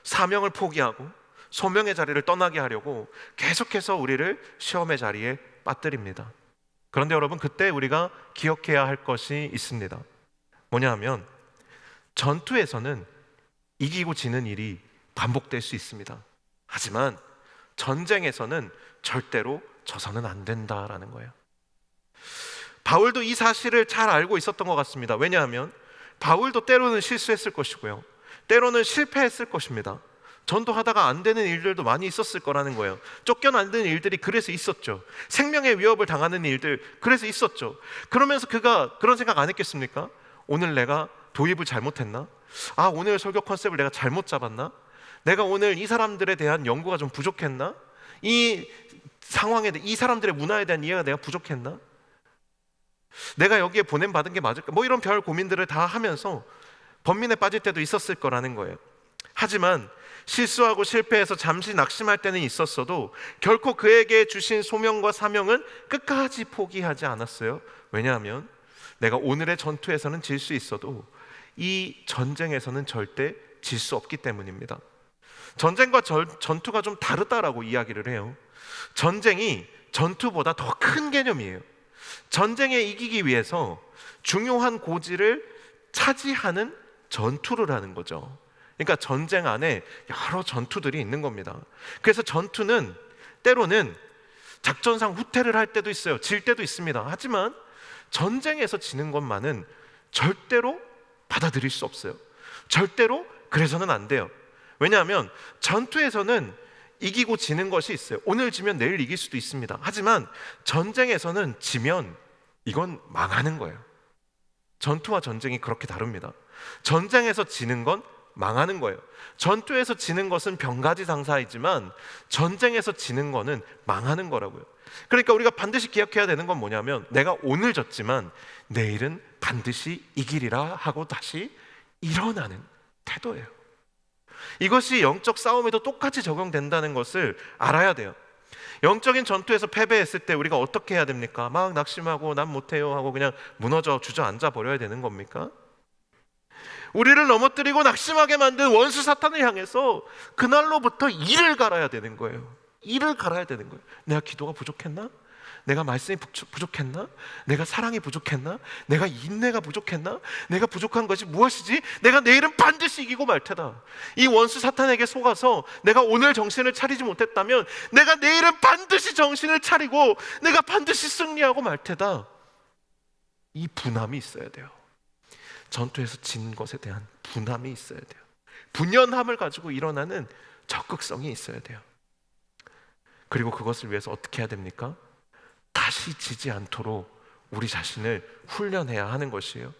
사명을 포기하고 소명의 자리를 떠나게 하려고 계속해서 우리를 시험의 자리에 빠뜨립니다. 그런데 여러분, 그때 우리가 기억해야 할 것이 있습니다. 뭐냐 하면, 전투에서는 이기고 지는 일이 반복될 수 있습니다. 하지만 전쟁에서는 절대로 져서는 안 된다라는 거예요. 바울도 이 사실을 잘 알고 있었던 것 같습니다. 왜냐하면 바울도 때로는 실수했을 것이고요, 때로는 실패했을 것입니다. 전도하다가 안 되는 일들도 많이 있었을 거라는 거예요. 쫓겨나는 일들이 그래서 있었죠. 생명의 위협을 당하는 일들 그래서 있었죠. 그러면서 그가 그런 생각 안 했겠습니까? 오늘 내가 도입을 잘못했나? 오늘 설교 컨셉을 내가 잘못 잡았나? 내가 오늘 이 사람들에 대한 연구가 좀 부족했나? 이 상황에 대해, 이 사람들의 문화에 대한 이해가 내가 부족했나? 내가 여기에 보냄받은 게 맞을까? 이런 별 고민들을 다 하면서 번민에 빠질 때도 있었을 거라는 거예요. 하지만 실수하고 실패해서 잠시 낙심할 때는 있었어도 결코 그에게 주신 소명과 사명은 끝까지 포기하지 않았어요. 왜냐하면 내가 오늘의 전투에서는 질 수 있어도 이 전쟁에서는 절대 질 수 없기 때문입니다. 전쟁과 전투가 좀 다르다라고 이야기를 해요. 전쟁이 전투보다 더 큰 개념이에요. 전쟁에 이기기 위해서 중요한 고지를 차지하는 전투를 하는 거죠. 그러니까 전쟁 안에 여러 전투들이 있는 겁니다. 그래서 전투는 때로는 작전상 후퇴를 할 때도 있어요. 질 때도 있습니다. 하지만 전쟁에서 지는 것만은 절대로 받아들일 수 없어요. 절대로 그래서는 안 돼요. 왜냐하면 전투에서는 이기고 지는 것이 있어요. 오늘 지면 내일 이길 수도 있습니다. 하지만 전쟁에서는 지면 이건 망하는 거예요. 전투와 전쟁이 그렇게 다릅니다. 전쟁에서 지는 건 망하는 거예요. 전투에서 지는 것은 병가지상사이지만 전쟁에서 지는 거는 망하는 거라고요. 그러니까 우리가 반드시 기억해야 되는 건 뭐냐면, 내가 오늘 졌지만 내일은 반드시 이기리라 하고 다시 일어나는 태도예요. 이것이 영적 싸움에도 똑같이 적용된다는 것을 알아야 돼요. 영적인 전투에서 패배했을 때 우리가 어떻게 해야 됩니까? 막 낙심하고 난 못해요 하고 그냥 무너져 주저앉아 버려야 되는 겁니까? 우리를 넘어뜨리고 낙심하게 만든 원수 사탄을 향해서 그날로부터 이를 갈아야 되는 거예요. 이를 갈아야 되는 거예요. 내가 기도가 부족했나? 내가 말씀이 부족했나? 내가 사랑이 부족했나? 내가 인내가 부족했나? 내가 부족한 것이 무엇이지? 내가 내일은 반드시 이기고 말 테다. 이 원수 사탄에게 속아서 내가 오늘 정신을 차리지 못했다면 내가 내일은 반드시 정신을 차리고 내가 반드시 승리하고 말 테다. 이 분함이 있어야 돼요. 전투에서 진 것에 대한 분함이 있어야 돼요. 분연함을 가지고 일어나는 적극성이 있어야 돼요. 그리고 그것을 위해서 어떻게 해야 됩니까? 다시 지지 않도록 우리 자신을 훈련해야 하는 것이에요.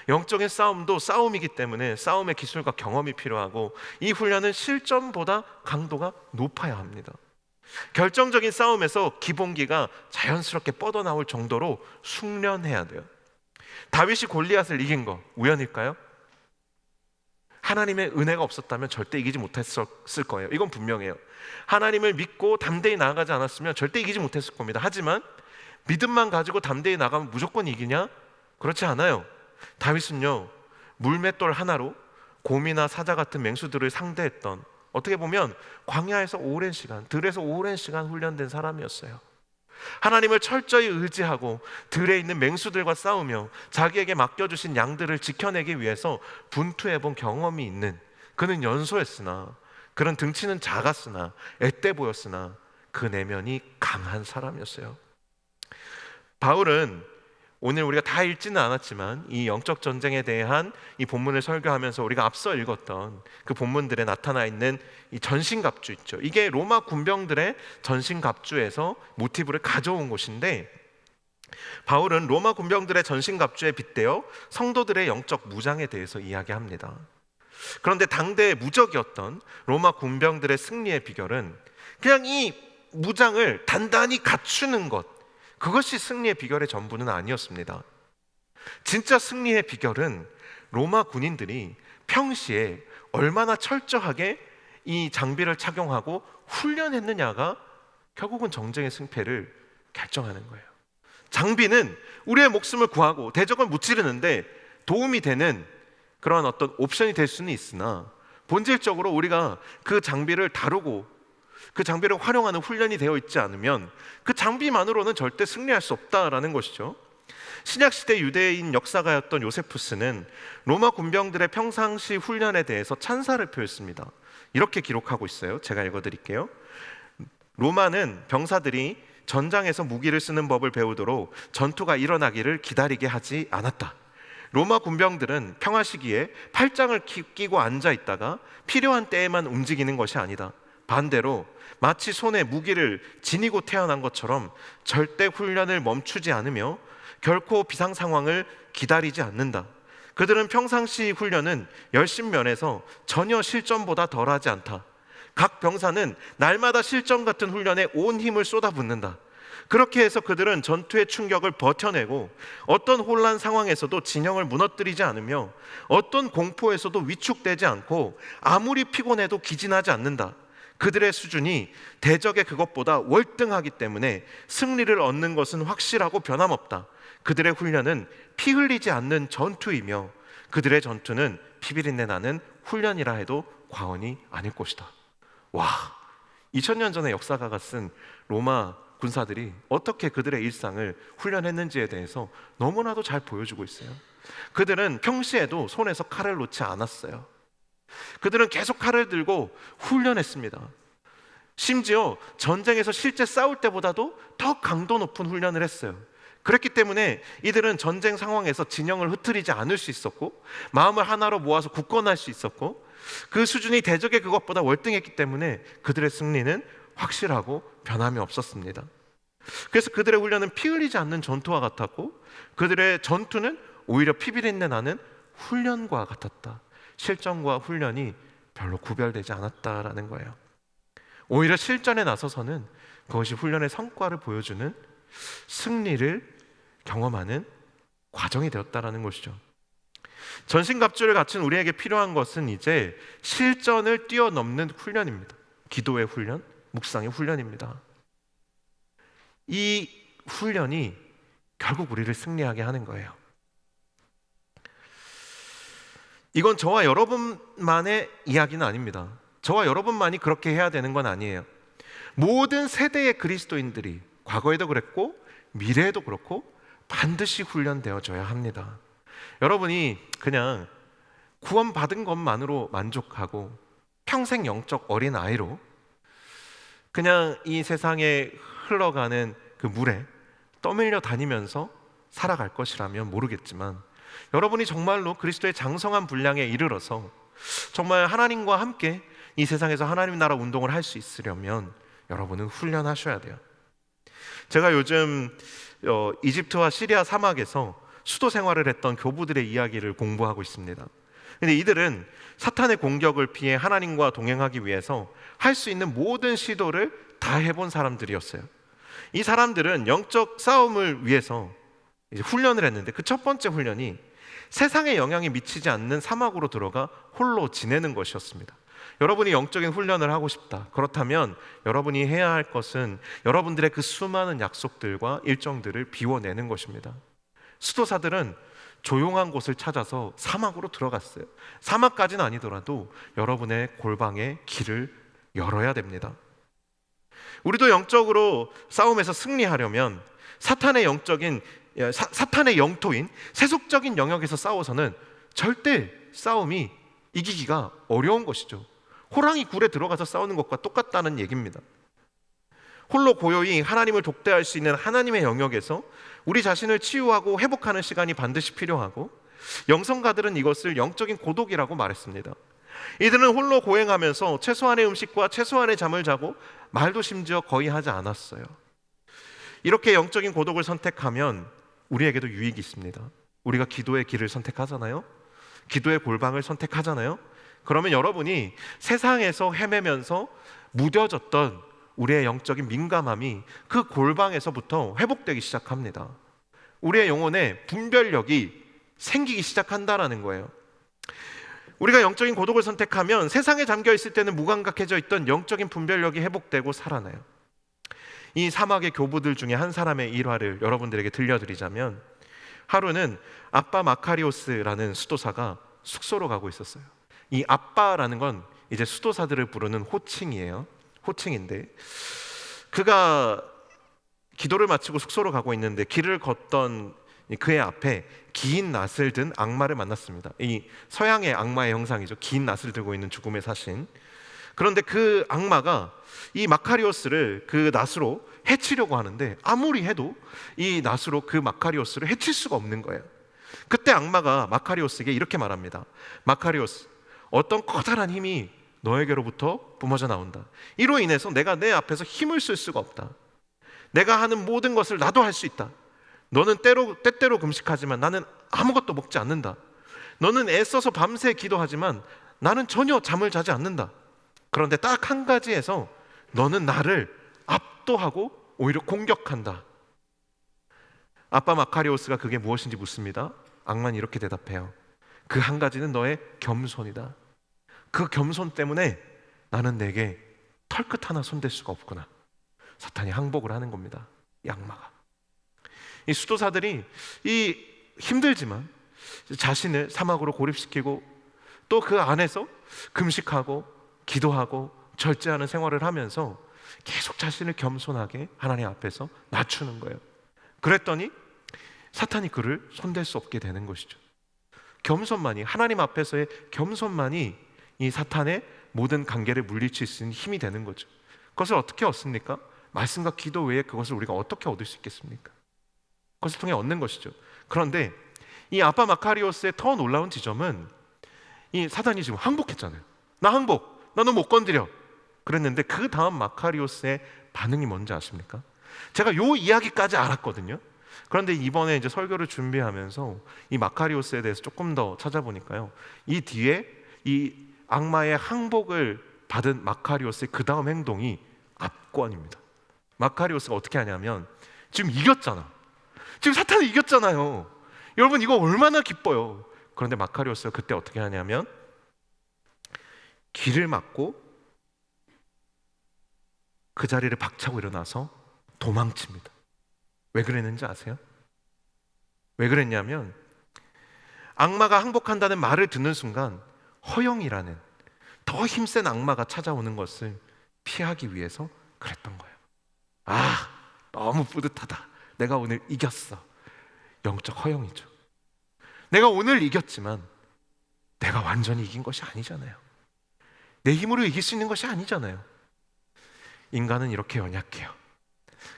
영적인 싸움도 싸움이기 때문에 싸움의 기술과 경험이 필요하고, 이 훈련은 실전보다 강도가 높아야 합니다. 결정적인 싸움에서 기본기가 자연스럽게 뻗어나올 정도로 숙련해야 돼요. 다윗이 골리앗을 이긴 거 우연일까요? 하나님의 은혜가 없었다면 절대 이기지 못했을 거예요. 이건 분명해요. 하나님을 믿고 담대히 나아가지 않았으면 절대 이기지 못했을 겁니다. 하지만 믿음만 가지고 담대히 나가면 무조건 이기냐? 그렇지 않아요. 다윗은요, 물맷돌 하나로 곰이나 사자 같은 맹수들을 상대했던, 어떻게 보면 광야에서 오랜 시간, 들에서 오랜 시간 훈련된 사람이었어요. 하나님을 철저히 의지하고 들에 있는 맹수들과 싸우며 자기에게 맡겨주신 양들을 지켜내기 위해서 분투해본 경험이 있는, 그는 연소했으나, 그런 등치는 작았으나 앳돼 보였으나 그 내면이 강한 사람이었어요. 바울은 오늘 우리가 다 읽지는 않았지만 이 영적 전쟁에 대한 이 본문을 설교하면서 우리가 앞서 읽었던 그 본문들에 나타나 있는 이 전신갑주 있죠. 이게 로마 군병들의 전신갑주에서 모티브를 가져온 것인데, 바울은 로마 군병들의 전신갑주에 빗대어 성도들의 영적 무장에 대해서 이야기합니다. 그런데 당대의 무적이었던 로마 군병들의 승리의 비결은 그냥 이 무장을 단단히 갖추는 것, 그것이 승리의 비결의 전부는 아니었습니다. 진짜 승리의 비결은 로마 군인들이 평시에 얼마나 철저하게 이 장비를 착용하고 훈련했느냐가 결국은 전쟁의 승패를 결정하는 거예요. 장비는 우리의 목숨을 구하고 대적을 무찌르는데 도움이 되는 그런 어떤 옵션이 될 수는 있으나, 본질적으로 우리가 그 장비를 다루고 그 장비를 활용하는 훈련이 되어 있지 않으면 그 장비만으로는 절대 승리할 수 없다라는 것이죠. 신약시대 유대인 역사가였던 요세푸스는 로마 군병들의 평상시 훈련에 대해서 찬사를 표했습니다. 이렇게 기록하고 있어요. 제가 읽어드릴게요. 로마는 병사들이 전장에서 무기를 쓰는 법을 배우도록 전투가 일어나기를 기다리게 하지 않았다. 로마 군병들은 평화 시기에 팔짱을 끼고 앉아 있다가 필요한 때에만 움직이는 것이 아니다. 반대로 마치 손에 무기를 지니고 태어난 것처럼 절대 훈련을 멈추지 않으며 결코 비상 상황을 기다리지 않는다. 그들은 평상시 훈련은 열심면에서 전혀 실전보다 덜하지 않다. 각 병사는 날마다 실전 같은 훈련에 온 힘을 쏟아붓는다. 그렇게 해서 그들은 전투의 충격을 버텨내고 어떤 혼란 상황에서도 진영을 무너뜨리지 않으며 어떤 공포에서도 위축되지 않고 아무리 피곤해도 기진하지 않는다. 그들의 수준이 대적의 그것보다 월등하기 때문에 승리를 얻는 것은 확실하고 변함없다. 그들의 훈련은 피 흘리지 않는 전투이며 그들의 전투는 피비린내 나는 훈련이라 해도 과언이 아닐 것이다. 와, 2000년 전에 역사가가 쓴 로마 군사들이 어떻게 그들의 일상을 훈련했는지에 대해서 너무나도 잘 보여주고 있어요. 그들은 평시에도 손에서 칼을 놓지 않았어요. 그들은 계속 칼을 들고 훈련했습니다. 심지어 전쟁에서 실제 싸울 때보다도 더 강도 높은 훈련을 했어요. 그렇기 때문에 이들은 전쟁 상황에서 진영을 흐트리지 않을 수 있었고 마음을 하나로 모아서 굳건할 수 있었고 그 수준이 대적의 그것보다 월등했기 때문에 그들의 승리는 확실하고 변함이 없었습니다. 그래서 그들의 훈련은 피 흘리지 않는 전투와 같았고 그들의 전투는 오히려 피비린내 나는 훈련과 같았다. 실전과 훈련이 별로 구별되지 않았다라는 거예요. 오히려 실전에 나서서는 그것이 훈련의 성과를 보여주는 승리를 경험하는 과정이 되었다라는 것이죠. 전신갑주를 갖춘 우리에게 필요한 것은 이제 실전을 뛰어넘는 훈련입니다. 기도의 훈련, 묵상의 훈련입니다. 이 훈련이 결국 우리를 승리하게 하는 거예요. 이건 저와 여러분만의 이야기는 아닙니다. 저와 여러분만이 그렇게 해야 되는 건 아니에요. 모든 세대의 그리스도인들이 과거에도 그랬고 미래에도 그렇고 반드시 훈련되어져야 합니다. 여러분이 그냥 구원받은 것만으로 만족하고 평생 영적 어린아이로 그냥 이 세상에 흘러가는 그 물에 떠밀려 다니면서 살아갈 것이라면 모르겠지만 여러분이 정말로 그리스도의 장성한 분량에 이르러서 정말 하나님과 함께 이 세상에서 하나님 나라 운동을 할 수 있으려면 여러분은 훈련하셔야 돼요. 제가 요즘 이집트와 시리아 사막에서 수도 생활을 했던 교부들의 이야기를 공부하고 있습니다. 근데 이들은 사탄의 공격을 피해 하나님과 동행하기 위해서 할 수 있는 모든 시도를 다 해본 사람들이었어요. 이 사람들은 영적 싸움을 위해서 이제 훈련을 했는데 그 첫 번째 훈련이 세상에 영향이 미치지 않는 사막으로 들어가 홀로 지내는 것이었습니다. 여러분이 영적인 훈련을 하고 싶다. 그렇다면 여러분이 해야 할 것은 여러분들의 그 수많은 약속들과 일정들을 비워내는 것입니다. 수도사들은 조용한 곳을 찾아서 사막으로 들어갔어요. 사막까지는 아니더라도 여러분의 골방에 길을 열어야 됩니다. 우리도 영적으로 싸움에서 승리하려면 사탄의 영토인 세속적인 영역에서 싸워서는 절대 싸움이 이기기가 어려운 것이죠. 호랑이 굴에 들어가서 싸우는 것과 똑같다는 얘기입니다. 홀로 고요히 하나님을 독대할 수 있는 하나님의 영역에서 우리 자신을 치유하고 회복하는 시간이 반드시 필요하고, 영성가들은 이것을 영적인 고독이라고 말했습니다. 이들은 홀로 고행하면서 최소한의 음식과 최소한의 잠을 자고 말도 심지어 거의 하지 않았어요. 이렇게 영적인 고독을 선택하면 우리에게도 유익이 있습니다. 우리가 기도의 길을 선택하잖아요. 기도의 골방을 선택하잖아요. 그러면 여러분이 세상에서 헤매면서 무뎌졌던 우리의 영적인 민감함이 그 골방에서부터 회복되기 시작합니다. 우리의 영혼에 분별력이 생기기 시작한다라는 거예요. 우리가 영적인 고독을 선택하면 세상에 잠겨 있을 때는 무감각해져 있던 영적인 분별력이 회복되고 살아나요. 이 사막의 교부들 중에 한 사람의 일화를 여러분들에게 들려드리자면, 하루는 아빠 마카리오스라는 수도사가 숙소로 가고 있었어요. 이 아빠라는 건 이제 수도사들을 부르는 호칭이에요. 호칭인데, 그가 기도를 마치고 숙소로 가고 있는데 길을 걷던 그의 앞에 긴 낫을 든 악마를 만났습니다. 이 서양의 악마의 형상이죠. 긴 낫을 들고 있는 죽음의 사신. 그런데 그 악마가 이 마카리오스를 그 낫으로 해치려고 하는데 아무리 해도 이 낫으로 그 마카리오스를 해칠 수가 없는 거예요. 그때 악마가 마카리오스에게 이렇게 말합니다. 마카리오스, 어떤 커다란 힘이 너에게로부터 뿜어져 나온다. 이로 인해서 내가 내 앞에서 힘을 쓸 수가 없다. 내가 하는 모든 것을 나도 할 수 있다. 너는 때때로 금식하지만 나는 아무것도 먹지 않는다. 너는 애써서 밤새 기도하지만 나는 전혀 잠을 자지 않는다. 그런데 딱 한 가지에서 너는 나를 압도하고 오히려 공격한다. 아빠 마카리오스가 그게 무엇인지 묻습니다. 악마는 이렇게 대답해요. 그 한 가지는 너의 겸손이다. 그 겸손 때문에 나는 내게 털끝 하나 손댈 수가 없구나. 사탄이 항복을 하는 겁니다. 이 악마가. 이 수도사들이 이 힘들지만 자신을 사막으로 고립시키고 또 그 안에서 금식하고 기도하고 절제하는 생활을 하면서 계속 자신을 겸손하게 하나님 앞에서 낮추는 거예요. 그랬더니 사탄이 그를 손댈 수 없게 되는 것이죠. 겸손만이, 하나님 앞에서의 겸손만이 이 사탄의 모든 관계를 물리칠 수 있는 힘이 되는 거죠. 그것을 어떻게 얻습니까? 말씀과 기도 외에 그것을 우리가 어떻게 얻을 수 있겠습니까? 그것을 통해 얻는 것이죠. 그런데 이 아빠 마카리오스의 더 놀라운 지점은 이 사단이 지금 항복했잖아요. 나 항복, 나 너 못 건드려 그랬는데 그 다음 마카리오스의 반응이 뭔지 아십니까? 제가 요 이야기까지 알았거든요. 그런데 이번에 이제 설교를 준비하면서 이 마카리오스에 대해서 조금 더 찾아보니까요, 이 뒤에 이 악마의 항복을 받은 마카리오스의 그 다음 행동이 압권입니다. 마카리오스가 어떻게 하냐면, 지금 이겼잖아. 지금 사탄을 이겼잖아요. 여러분 이거 얼마나 기뻐요. 그런데 마카리오스가 그때 어떻게 하냐면 길을 막고 그 자리를 박차고 일어나서 도망칩니다. 왜 그랬는지 아세요? 왜 그랬냐면 악마가 항복한다는 말을 듣는 순간 허영이라는 더 힘센 악마가 찾아오는 것을 피하기 위해서 그랬던 거예요. 아, 너무 뿌듯하다. 내가 오늘 이겼어. 영적 허영이죠. 내가 오늘 이겼지만 내가 완전히 이긴 것이 아니잖아요. 내 힘으로 이길 수 있는 것이 아니잖아요. 인간은 이렇게 연약해요.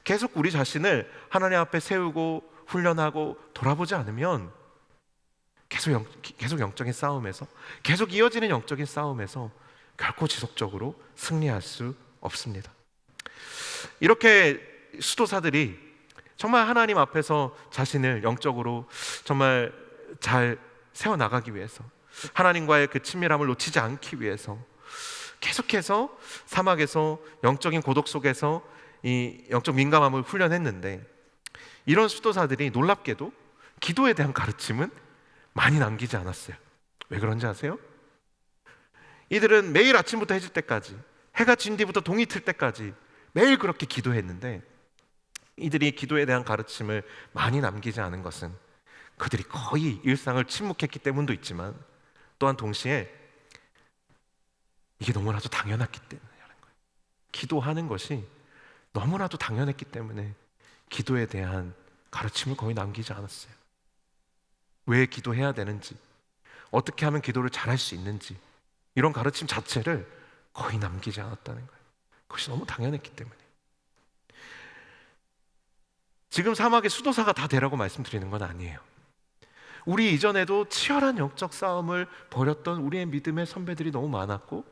계속 우리 자신을 하나님 앞에 세우고 훈련하고 돌아보지 않으면 계속 영적인 싸움에서, 계속 이어지는 영적인 싸움에서 결코 지속적으로 승리할 수 없습니다. 이렇게 수도사들이 정말 하나님 앞에서 자신을 영적으로 정말 잘 세워나가기 위해서, 하나님과의 그 친밀함을 놓치지 않기 위해서 계속해서 사막에서 영적인 고독 속에서 이 영적 민감함을 훈련했는데, 이런 수도사들이 놀랍게도 기도에 대한 가르침은 많이 남기지 않았어요. 왜 그런지 아세요? 이들은 매일 아침부터 해질 때까지, 해가 진 뒤부터 동이 틀 때까지 매일 그렇게 기도했는데, 이들이 기도에 대한 가르침을 많이 남기지 않은 것은 그들이 거의 일상을 침묵했기 때문도 있지만, 또한 동시에 이게 너무나도 당연했기 때문이라는 거예요. 기도하는 것이 너무나도 당연했기 때문에 기도에 대한 가르침을 거의 남기지 않았어요. 왜 기도해야 되는지, 어떻게 하면 기도를 잘할 수 있는지, 이런 가르침 자체를 거의 남기지 않았다는 거예요. 그것이 너무 당연했기 때문에. 지금 사막의 수도사가 다 되라고 말씀드리는 건 아니에요. 우리 이전에도 치열한 영적 싸움을 벌였던 우리의 믿음의 선배들이 너무 많았고,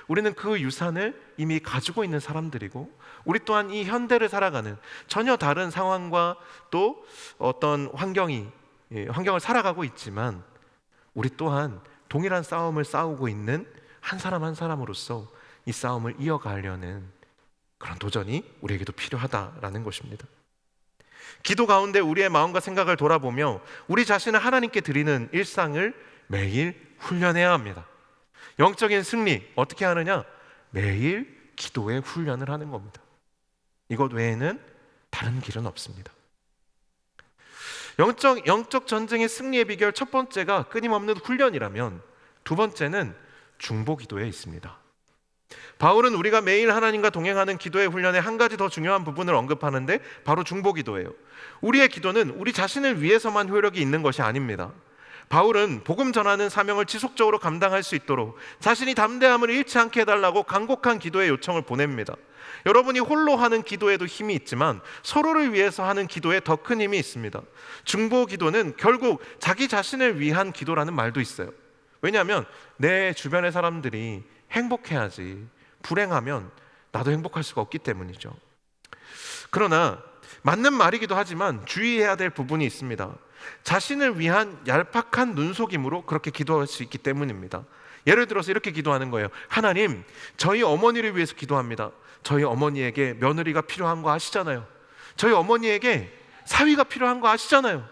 우리는 그 유산을 이미 가지고 있는 사람들이고, 우리 또한 이 현대를 살아가는 전혀 다른 상황과 또 어떤 환경을 살아가고 있지만, 우리 또한 동일한 싸움을 싸우고 있는 한 사람 한 사람으로서 이 싸움을 이어가려는 그런 도전이 우리에게도 필요하다라는 것입니다. 기도 가운데 우리의 마음과 생각을 돌아보며 우리 자신을 하나님께 드리는 일상을 매일 훈련해야 합니다. 영적인 승리 어떻게 하느냐? 매일 기도의 훈련을 하는 겁니다. 이것 외에는 다른 길은 없습니다. 영적 전쟁의 승리의 비결 첫 번째가 끊임없는 훈련이라면, 두 번째는 중보기도에 있습니다. 바울은 우리가 매일 하나님과 동행하는 기도의 훈련에 한 가지 더 중요한 부분을 언급하는데 바로 중보기도예요. 우리의 기도는 우리 자신을 위해서만 효력이 있는 것이 아닙니다. 바울은 복음 전하는 사명을 지속적으로 감당할 수 있도록 자신이 담대함을 잃지 않게 해달라고 간곡한 기도의 요청을 보냅니다. 여러분이 홀로 하는 기도에도 힘이 있지만 서로를 위해서 하는 기도에 더 큰 힘이 있습니다. 중보기도는 결국 자기 자신을 위한 기도라는 말도 있어요. 왜냐하면 내 주변의 사람들이 행복해야지, 불행하면 나도 행복할 수가 없기 때문이죠. 그러나 맞는 말이기도 하지만 주의해야 될 부분이 있습니다. 자신을 위한 얄팍한 눈속임으로 그렇게 기도할 수 있기 때문입니다. 예를 들어서 이렇게 기도하는 거예요. 하나님, 저희 어머니를 위해서 기도합니다. 저희 어머니에게 며느리가 필요한 거 아시잖아요. 저희 어머니에게 사위가 필요한 거 아시잖아요.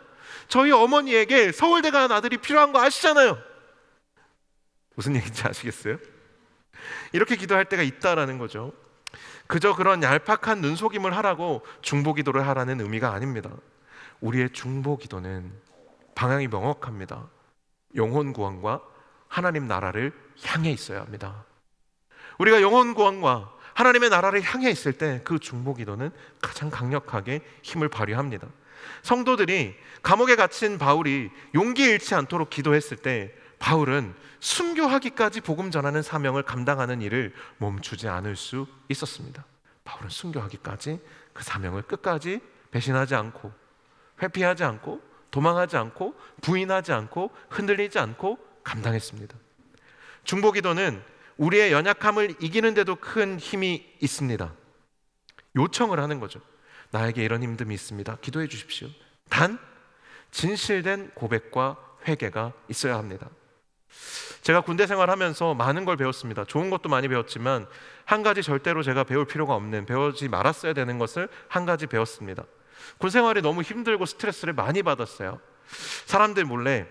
저희 어머니에게 서울대 간 아들이 필요한 거 아시잖아요. 무슨 얘기인지 아시겠어요? 이렇게 기도할 때가 있다라는 거죠. 그저 그런 얄팍한 눈속임을 하라고 중보기도를 하라는 의미가 아닙니다. 우리의 중보기도는 방향이 명확합니다. 영혼 구원과 하나님 나라를 향해 있어야 합니다. 우리가 영혼 구원과 하나님의 나라를 향해 있을 때 그 중보기도는 가장 강력하게 힘을 발휘합니다. 성도들이 감옥에 갇힌 바울이 용기 잃지 않도록 기도했을 때 바울은 순교하기까지 복음 전하는 사명을 감당하는 일을 멈추지 않을 수 있었습니다. 바울은 순교하기까지 그 사명을 끝까지 배신하지 않고, 회피하지 않고, 도망하지 않고, 부인하지 않고, 흔들리지 않고 감당했습니다. 중보기도는 우리의 연약함을 이기는데도 큰 힘이 있습니다. 요청을 하는 거죠. 나에게 이런 힘듦이 있습니다. 기도해 주십시오. 단 진실된 고백과 회개가 있어야 합니다. 제가 군대 생활하면서 많은 걸 배웠습니다. 좋은 것도 많이 배웠지만 한 가지 절대로 제가 배울 필요가 없는, 배우지 말았어야 되는 것을 한 가지 배웠습니다. 군 생활이 너무 힘들고 스트레스를 많이 받았어요. 사람들 몰래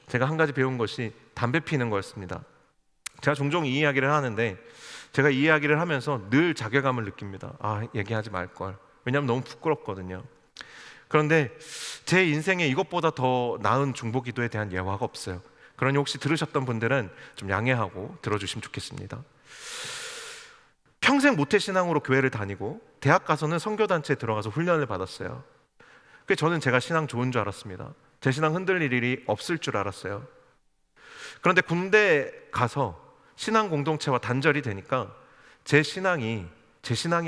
제가 한 가지 배운 것이 담배 피는 거였습니다. 제가 종종 이 이야기를 하는데 제가 이 이야기를 하면서 늘 자괴감을 느낍니다. 얘기하지 말걸. 왜냐하면 너무 부끄럽거든요. 그런데 제 인생에 이것보다 더 나은 중보기도에 대한 예화가 없어요. 그러니 혹시 들으셨던 분들은 좀 양해하고 들어주시면 좋겠습니다. 평생 모태신앙으로 교회를 다니고 대학 가서는 선교단체에 들어가서 훈련을 받았어요. 그래서 저는 제가 신앙 좋은 줄 알았습니다. 제 신앙 흔들릴 일이 없을 줄 알았어요. 그런데 군대 가서 신앙 공동체와 단절이 되니까 제 신앙이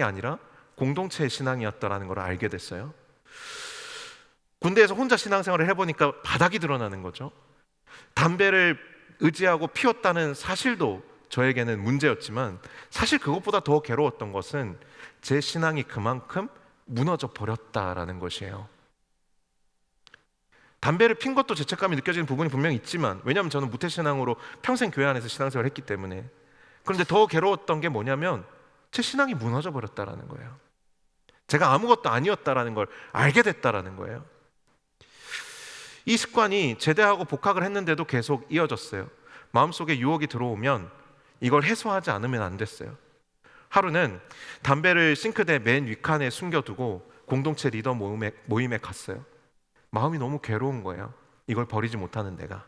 아니라 공동체의 신앙이었다는 걸 알게 됐어요. 군대에서 혼자 신앙생활을 해보니까 바닥이 드러나는 거죠. 담배를 의지하고 피웠다는 사실도 저에게는 문제였지만 사실 그것보다 더 괴로웠던 것은 제 신앙이 그만큼 무너져 버렸다라는 것이에요. 담배를 핀 것도 죄책감이 느껴지는 부분이 분명히 있지만, 왜냐하면 저는 무태신앙으로 평생 교회 안에서 신앙생활을 했기 때문에. 그런데 더 괴로웠던 게 뭐냐면 제 신앙이 무너져 버렸다라는 거예요. 제가 아무것도 아니었다라는 걸 알게 됐다라는 거예요. 이 습관이 제대하고 복학을 했는데도 계속 이어졌어요. 마음속에 유혹이 들어오면 이걸 해소하지 않으면 안 됐어요. 하루는 담배를 싱크대 맨 윗칸에 숨겨두고 공동체 리더 모임에 갔어요. 마음이 너무 괴로운 거예요. 이걸 버리지 못하는 내가.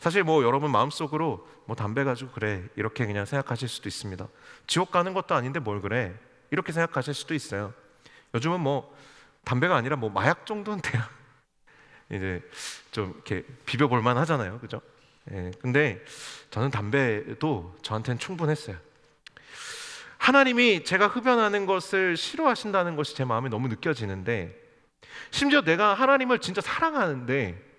사실 여러분 마음속으로 담배 가지고 그래 이렇게 그냥 생각하실 수도 있습니다. 지옥 가는 것도 아닌데 뭘 그래 이렇게 생각하실 수도 있어요. 요즘은 담배가 아니라 마약 정도는 돼야 이제 좀 이렇게 비벼볼만 하잖아요, 그죠? 예, 근데 저는 담배도 저한테는 충분했어요. 하나님이 제가 흡연하는 것을 싫어하신다는 것이 제 마음에 너무 느껴지는데, 심지어 내가 하나님을 진짜 사랑하는데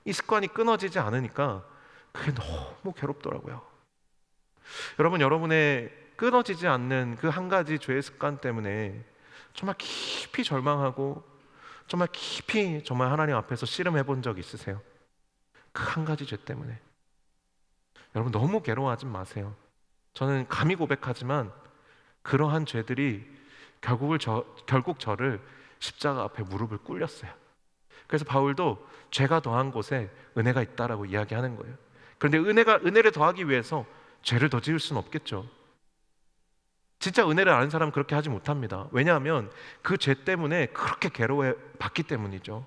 이 습관이 끊어지지 않으니까 그게 너무 괴롭더라고요. 여러분, 여러분의 끊어지지 않는 그 한 가지 죄의 습관 때문에 정말 깊이 절망하고 정말 깊이 정말 하나님 앞에서 씨름해 본 적 있으세요? 그 한 가지 죄 때문에. 여러분 너무 괴로워하지 마세요. 저는 감히 고백하지만 그러한 죄들이 결국 저를 십자가 앞에 무릎을 꿇렸어요. 그래서 바울도 죄가 더한 곳에 은혜가 있다라고 이야기하는 거예요. 그런데 은혜를 더하기 위해서 죄를 더 지을 수는 없겠죠. 진짜 은혜를 아는 사람은 그렇게 하지 못합니다. 왜냐하면 그 죄 때문에 그렇게 괴로워 봤기 때문이죠.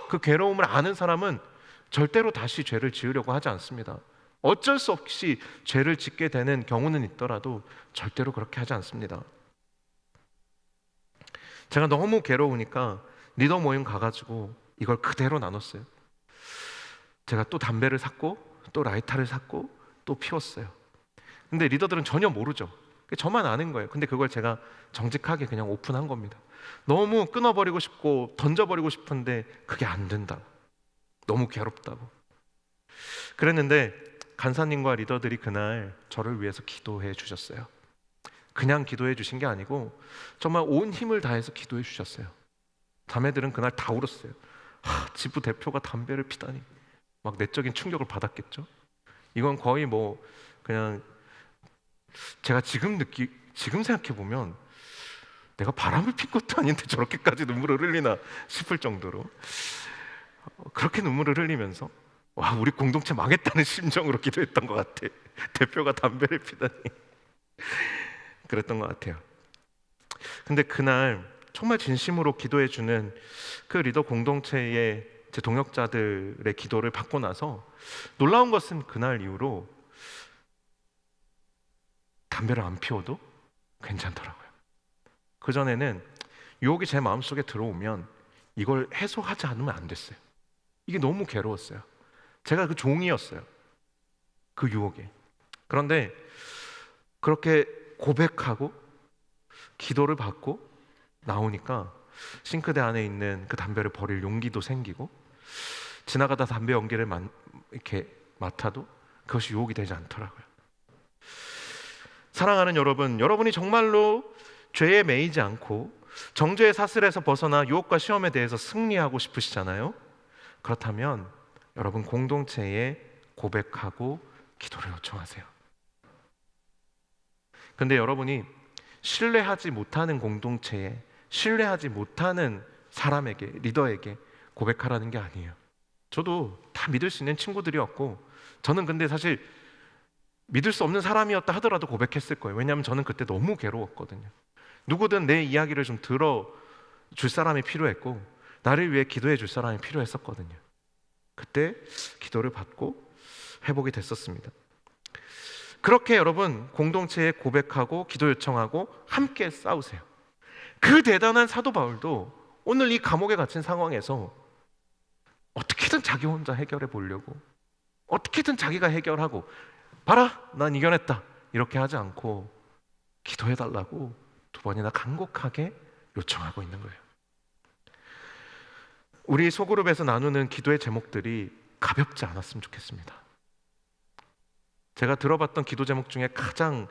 그 괴로움을 아는 사람은 절대로 다시 죄를 지으려고 하지 않습니다. 어쩔 수 없이 죄를 짓게 되는 경우는 있더라도 절대로 그렇게 하지 않습니다. 제가 너무 괴로우니까 리더 모임 가가지고 이걸 그대로 나눴어요. 제가 또 담배를 샀고 또 라이터를 샀고 또 피웠어요. 근데 리더들은 전혀 모르죠. 저만 아는 거예요. 근데 그걸 제가 정직하게 그냥 오픈한 겁니다. 너무 끊어버리고 싶고 던져버리고 싶은데 그게 안 된다고, 너무 괴롭다고. 그랬는데 간사님과 리더들이 그날 저를 위해서 기도해 주셨어요. 그냥 기도해 주신 게 아니고 정말 온 힘을 다해서 기도해 주셨어요. 자매들은 그날 다 울었어요. 지부 대표가 담배를 피다니. 막 내적인 충격을 받았겠죠. 이건 거의 그냥 제가 지금 생각해 보면 내가 바람을 핀 것도 아닌데 저렇게까지 눈물을 흘리나 싶을 정도로 그렇게 눈물을 흘리면서 와, 우리 공동체 망했다는 심정으로 기도했던 것 같아. 대표가 담배를 피다니. 그랬던 것 같아요. 근데 그날 정말 진심으로 기도해 주는 그 리더 공동체의 제 동역자들의 기도를 받고 나서 놀라운 것은 그날 이후로 담배를 안 피워도 괜찮더라고요. 그전에는 유혹이 제 마음속에 들어오면 이걸 해소하지 않으면 안 됐어요. 이게 너무 괴로웠어요. 제가 그 종이었어요, 그 유혹에. 그런데 그렇게 고백하고 기도를 받고 나오니까 싱크대 안에 있는 그 담배를 버릴 용기도 생기고, 지나가다 담배 연기를 이렇게 맡아도 그것이 유혹이 되지 않더라고요. 사랑하는 여러분, 여러분이 정말로 죄에 매이지 않고 정죄의 사슬에서 벗어나 유혹과 시험에 대해서 승리하고 싶으시잖아요. 그렇다면 여러분 공동체에 고백하고 기도를 요청하세요. 근데 여러분이 신뢰하지 못하는 공동체에, 신뢰하지 못하는 사람에게, 리더에게 고백하라는 게 아니에요. 저도 다 믿을 수 있는 친구들이었고, 저는 근데 사실 믿을 수 없는 사람이었다 하더라도 고백했을 거예요. 왜냐하면 저는 그때 너무 괴로웠거든요. 누구든 내 이야기를 좀 들어줄 사람이 필요했고 나를 위해 기도해 줄 사람이 필요했었거든요. 그때 기도를 받고 회복이 됐었습니다. 그렇게 여러분 공동체에 고백하고 기도 요청하고 함께 싸우세요. 그 대단한 사도 바울도 오늘 이 감옥에 갇힌 상황에서 어떻게든 자기 혼자 해결해 보려고, 어떻게든 자기가 해결하고 봐라 난 이겨냈다 이렇게 하지 않고 기도해 달라고 2번이나 간곡하게 요청하고 있는 거예요. 우리 소그룹에서 나누는 기도의 제목들이 가볍지 않았으면 좋겠습니다. 제가 들어봤던 기도 제목 중에 가장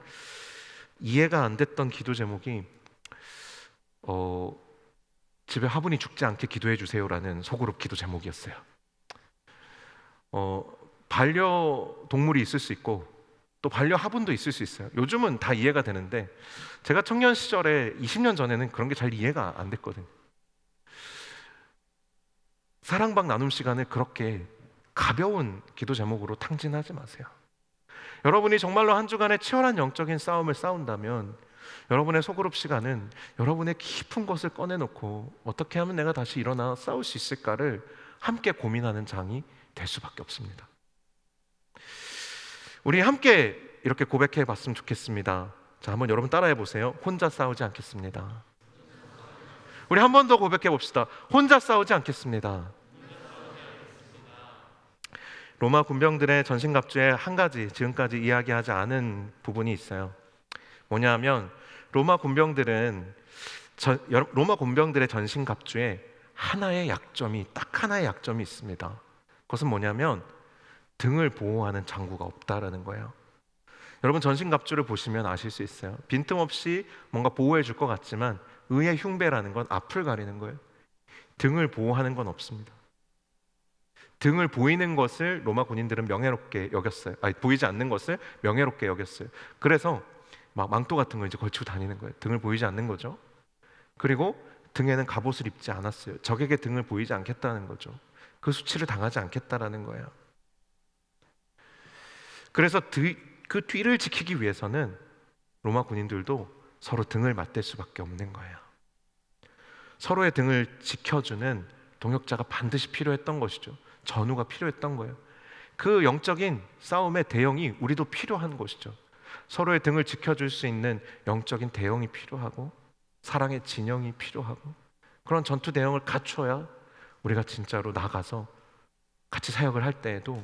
이해가 안 됐던 기도 제목이 집에 화분이 죽지 않게 기도해 주세요라는 소그룹 기도 제목이었어요. 반려동물이 있을 수 있고 또 반려 화분도 있을 수 있어요. 요즘은 다 이해가 되는데 제가 청년 시절에 20년 전에는 그런 게 잘 이해가 안 됐거든요. 사랑방 나눔 시간을 그렇게 가벼운 기도 제목으로 탕진하지 마세요. 여러분이 정말로 한 주간의 치열한 영적인 싸움을 싸운다면 여러분의 소그룹 시간은 여러분의 깊은 것을 꺼내놓고 어떻게 하면 내가 다시 일어나 싸울 수 있을까를 함께 고민하는 장이 될 수밖에 없습니다. 우리 함께 이렇게 고백해 봤으면 좋겠습니다. 자, 한번 여러분 따라해 보세요. 혼자 싸우지 않겠습니다. 우리 한 번 더 고백해 봅시다. 혼자 싸우지 않겠습니다. 로마 군병들의 전신갑주에 한 가지 지금까지 이야기하지 않은 부분이 있어요. 뭐냐면 로마 군병들의 전신갑주에 딱 하나의 약점이 있습니다. 그것은 뭐냐면 등을 보호하는 장구가 없다라는 거예요. 여러분 전신갑주를 보시면 아실 수 있어요. 빈틈없이 뭔가 보호해 줄 것 같지만 의의 흉배라는 건 앞을 가리는 거예요. 등을 보호하는 건 없습니다. 등을 보이는 것을 로마 군인들은 명예롭게 여겼어요. 보이지 않는 것을 명예롭게 여겼어요. 그래서 막 망토 같은 걸 이제 걸치고 다니는 거예요. 등을 보이지 않는 거죠. 그리고 등에는 갑옷을 입지 않았어요. 적에게 등을 보이지 않겠다는 거죠. 그 수치를 당하지 않겠다라는 거예요. 그래서 그 뒤를 지키기 위해서는 로마 군인들도 서로 등을 맞댈 수밖에 없는 거예요. 서로의 등을 지켜주는 동역자가 반드시 필요했던 것이죠. 전우가 필요했던 거예요. 그 영적인 싸움의 대형이 우리도 필요한 것이죠. 서로의 등을 지켜줄 수 있는 영적인 대형이 필요하고 사랑의 진영이 필요하고 그런 전투 대형을 갖춰야 우리가 진짜로 나가서 같이 사역을 할 때에도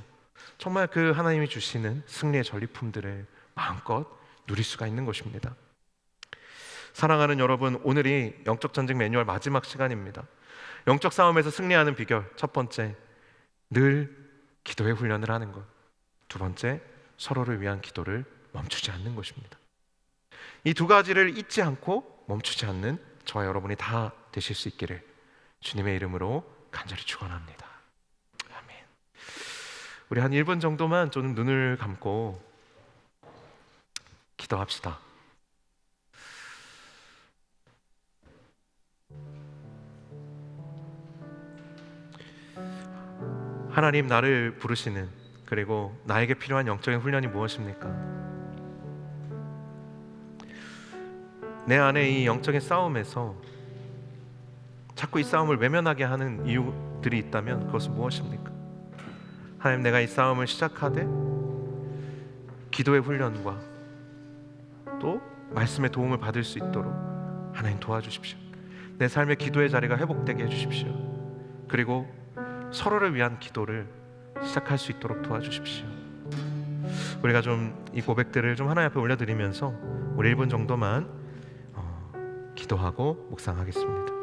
정말 그 하나님이 주시는 승리의 전리품들을 마음껏 누릴 수가 있는 것입니다. 사랑하는 여러분, 오늘이 영적 전쟁 매뉴얼 마지막 시간입니다. 영적 싸움에서 승리하는 비결, 첫 번째, 늘 기도의 훈련을 하는 것. 두 번째, 서로를 위한 기도를 멈추지 않는 것입니다. 이 두 가지를 잊지 않고 멈추지 않는 저와 여러분이 다 되실 수 있기를 주님의 이름으로 간절히 축원합니다. 아멘. 우리 한 1분 정도만 좀 눈을 감고 기도합시다. 하나님, 나를 부르시는, 그리고 나에게 필요한 영적인 훈련이 무엇입니까? 내 안에 이 영적인 싸움에서 자꾸 이 싸움을 외면하게 하는 이유들이 있다면 그것은 무엇입니까? 하나님, 내가 이 싸움을 시작하되 기도의 훈련과 또 말씀의 도움을 받을 수 있도록 하나님 도와주십시오. 내 삶의 기도의 자리가 회복되게 해주십시오. 그리고 서로를 위한 기도를 시작할 수 있도록 도와주십시오. 우리가 좀 이 고백들을 좀 하나님 앞에 올려드리면서 우리 1분 정도만 기도하고 묵상하겠습니다.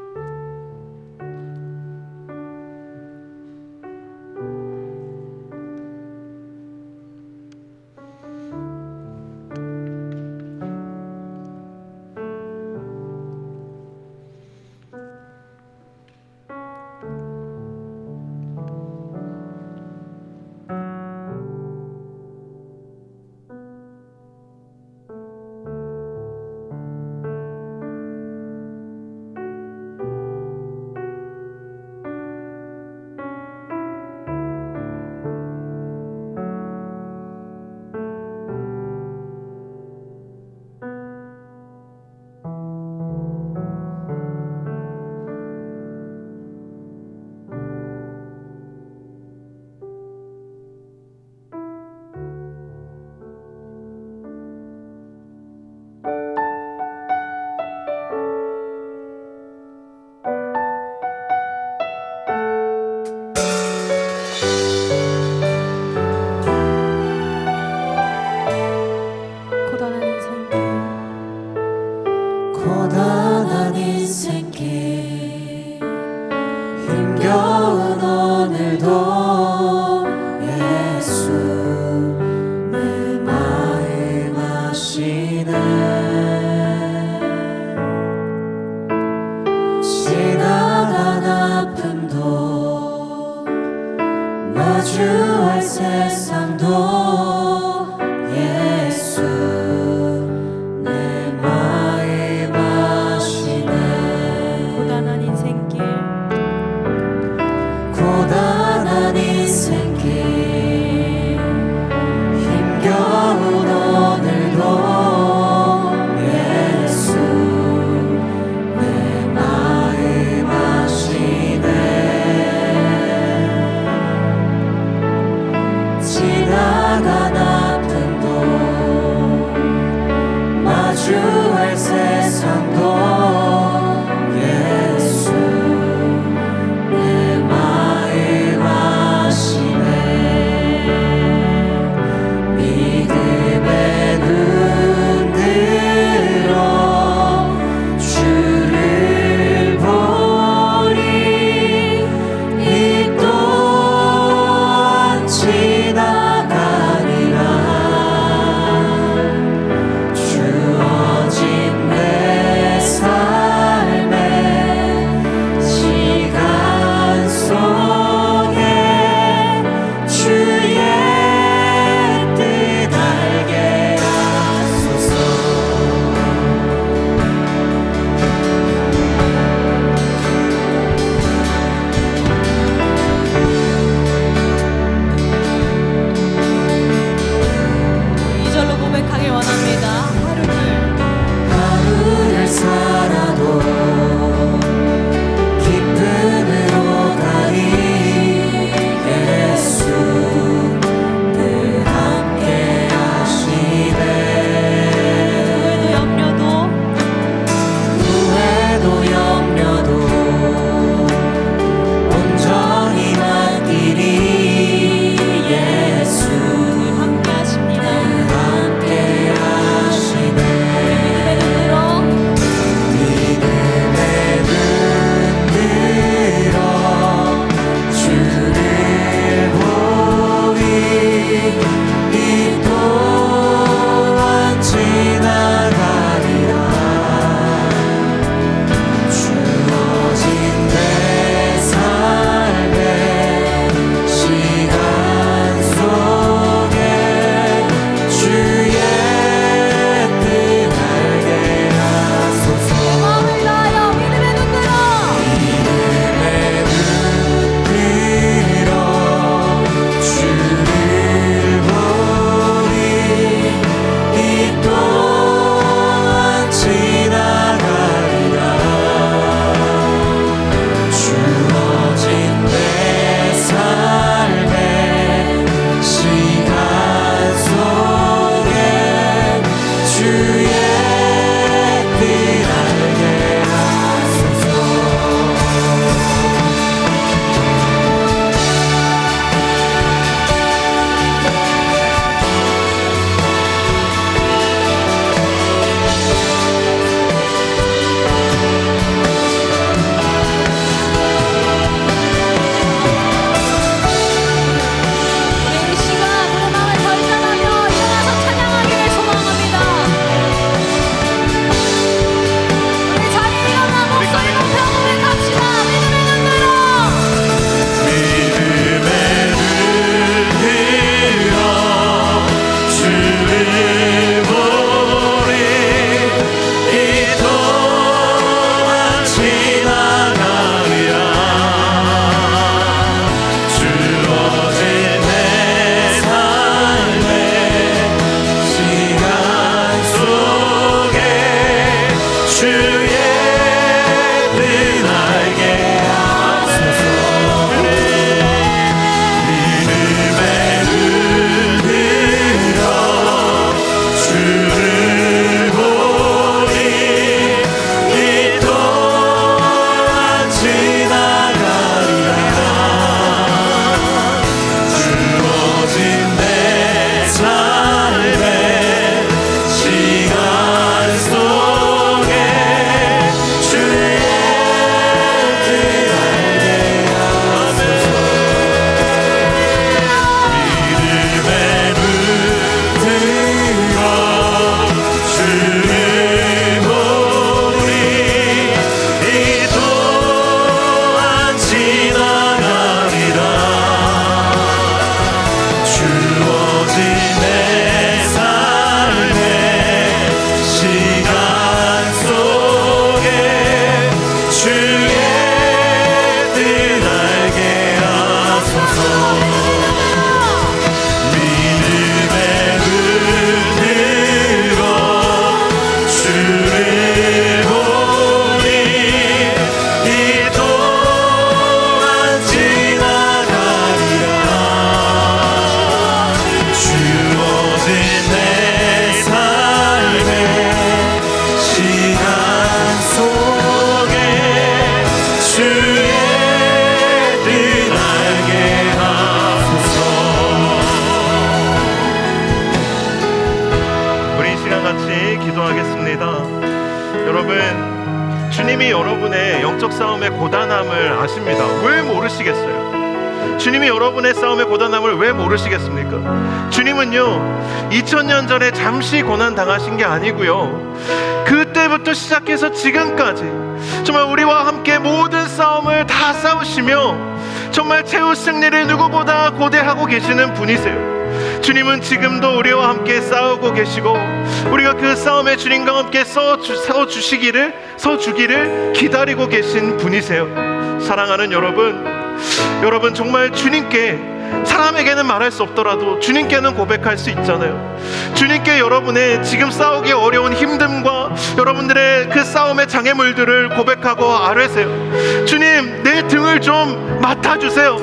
또한 지나가리라. 주어진 내 삶의 시간 속에 주의 뜻 알게 하소서. 마음을 다하여 믿음의 눈 들어 믿음의 눈 들어 주를 보리. 이 또한 지나가리라. 주어진 내 삶의 시간 속에 주의 뜻 알게 하소서. 우리 이 시간 우리 마음을 결단하며 일어나서 찬양하기를 소망합니다. 우리 자리에 일어나 목소리 높여 고백합시다. 믿음의 눈 들어 믿음의 눈 들어 주를 보리. 이 또한 지나가리라. 주어진 내 삶의 시간 속에 주의 뜻 알게 하소서. 믿음의 눈 들어 주를 보리. 이 또한 지나가리라. 주어진 내 삶의 시간 속에 주의 뜻 알게 하소서. 믿음의 눈 들어 주를 보리. 이 또한 지나가리라. 주어진 내 삶의 시간 속에 주의 뜻 알게 하소서. 믿음의 눈 들어 주를 보리. 이 또한 지나가리라. 주어진 내 삶의 시간 속에 주의 뜻 알게 하소서. 우리 이 시간 같이 기도하겠습니다. 여러분, 주님이 여러분의 영적 싸움의 고단함을 아십니다. 왜 모르시겠어요? 주님이 여러분의 싸움의 고단함을 왜 모르시겠습니까? 주님은요 2000년 전에 잠시 고난 당하신 게 아니고요, 그때부터 시작해서 지금까지 정말 우리와 함께 모든 싸움을 다 싸우시며 정말 최후 승리를 누구보다 고대하고 계시는 분이세요. 주님은 지금도 우리와 함께 싸우고 계시고 우리가 그 싸움에 주님과 함께 서주기를 기다리고 계신 분이세요. 사랑하는 여러분 정말 주님께, 사람에게는 말할 수 없더라도 주님께는 고백할 수 있잖아요. 주님께 여러분의 지금 싸우기 어려운 힘듦과 여러분들의 그 싸움의 장애물들을 고백하고 아뢰세요. 주님, 내 등을 좀 맡아주세요.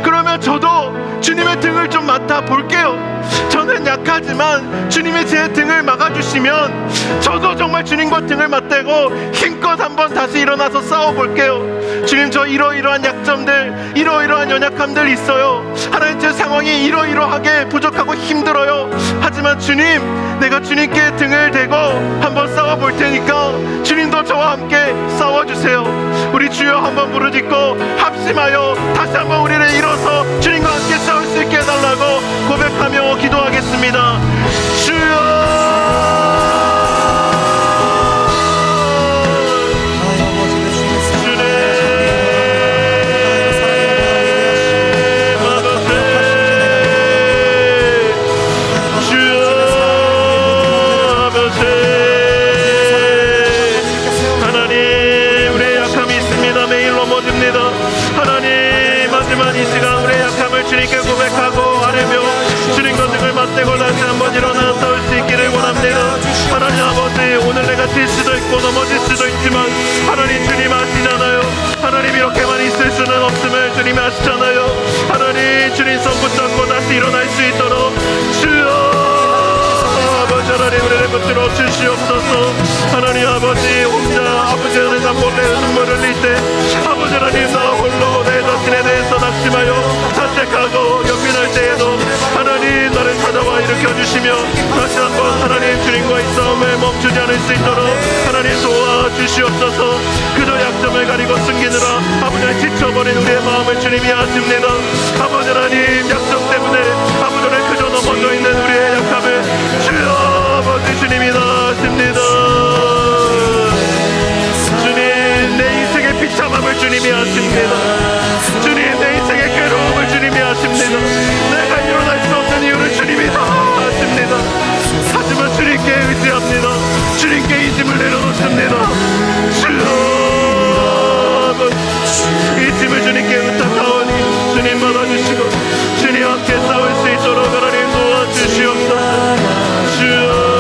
그러면 저도 주님의 등을 좀 맡아볼게요. 저는 약하지만 주님이 제 등을 막아주시면 저도 정말 주님과 등을 맞대고 힘껏 한번 다시 일어나서 싸워볼게요. 주님, 저 이러이러한 약점들, 이러이러한 연약함들 있어요. 하나님, 제 상황이 이러이러하게 부족하고 힘들어요. 하지만 주님, 내가 주님께 등을 대고 한번 싸워볼 테니까 주님도 저와 함께 싸워주세요. 우리 주여 한번 부르짖고 합심하여 다시 한번 우리를 일어서 주님과 함께 싸울 수 수 있게 해달라고 고백하며 기도하겠습니다. 주여 주님께 고백하고 아뢰며 주님과 등을 맞대고 다시 한번 일어나 싸울 수 있기를 원합니다. 하나님 아버지, 오늘 내가 질 수도 있고 넘어질 수도 있지만 하나님 주님 아시잖아요. 하나님 이렇게만 있을 수는 없음을 주님이 아시잖아요. 하나님 주님 손 붙잡고 다시 일어날 수 있도록 주여 아버지 하나님 은혜를 붙들어 주시옵소서. 하나님 아버지, 혼자 아버지 은혜가 몰래 눈물을 흘릴 때 아버지 하나님 나 홀로 내 자신에 대해서 낙심하여 자책하고 연민할 때에도 하나님 나를 찾아와 일으켜주시며 다시 한번 하나님 주님과의 싸움을 멈추지 않을 수 있도록 하나님 도와주시옵소서. 그저 약점을 가리고 숨기느라 아버지 지쳐버린 우리의 마음을 주님이 아십니다. 아버지 하나님 약점 때문에 아버지 하나님 그저 넘어져 있는 우리의 약함을 주여 아버지 주님이 다 아십니다. 주님 내 인생의 비참함을 주님이 아십니다. 주님 내 인생의 괴로움을 주님이 아십니다. 내가 일어날 수 없는 이유를 주님이 다 아십니다. 하지만 주님께 의지합니다. 주님께 이 짐을 내려놓습니다. 주여 이 짐을 주님께 의탁하오니 주님 받아주시고 주님 함께 싸울 수 있도록 하나님 도와주시옵소서. 주여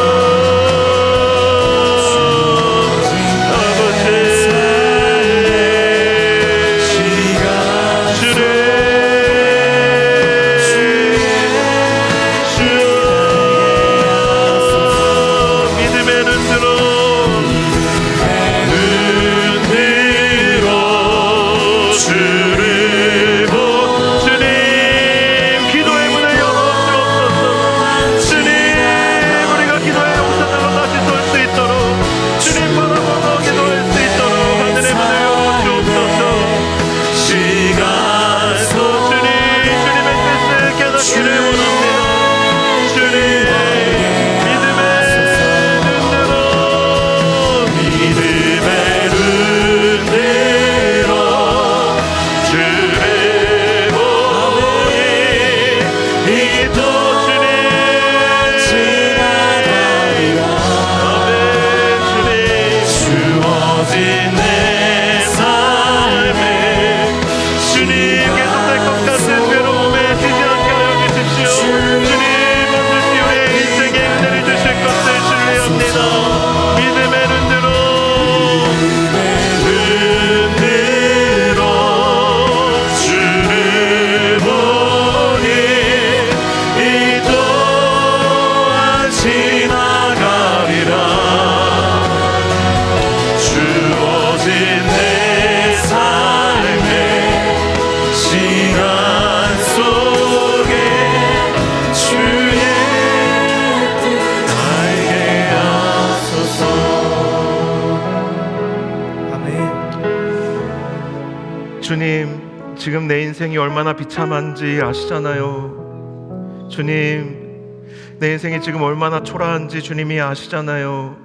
주님, 지금 내 인생이 얼마나 비참한지 아시잖아요. 주님, 내 인생이 지금 얼마나 초라한지 주님이 아시잖아요.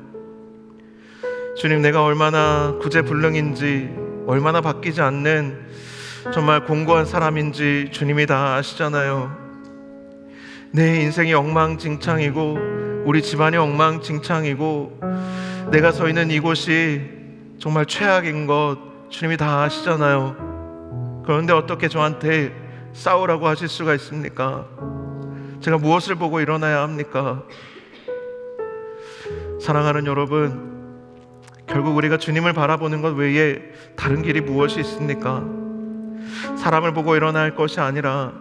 주님, 내가 얼마나 구제불능인지, 얼마나 바뀌지 않는 정말 공고한 사람인지 주님이 다 아시잖아요. 내 인생이 엉망진창이고 우리 집안이 엉망진창이고 내가 서 있는 이곳이 정말 최악인 것 주님이 다 아시잖아요. 그런데 어떻게 저한테 싸우라고 하실 수가 있습니까? 제가 무엇을 보고 일어나야 합니까? 사랑하는 여러분, 결국 우리가 주님을 바라보는 것 외에 다른 길이 무엇이 있습니까? 사람을 보고 일어날 것이 아니라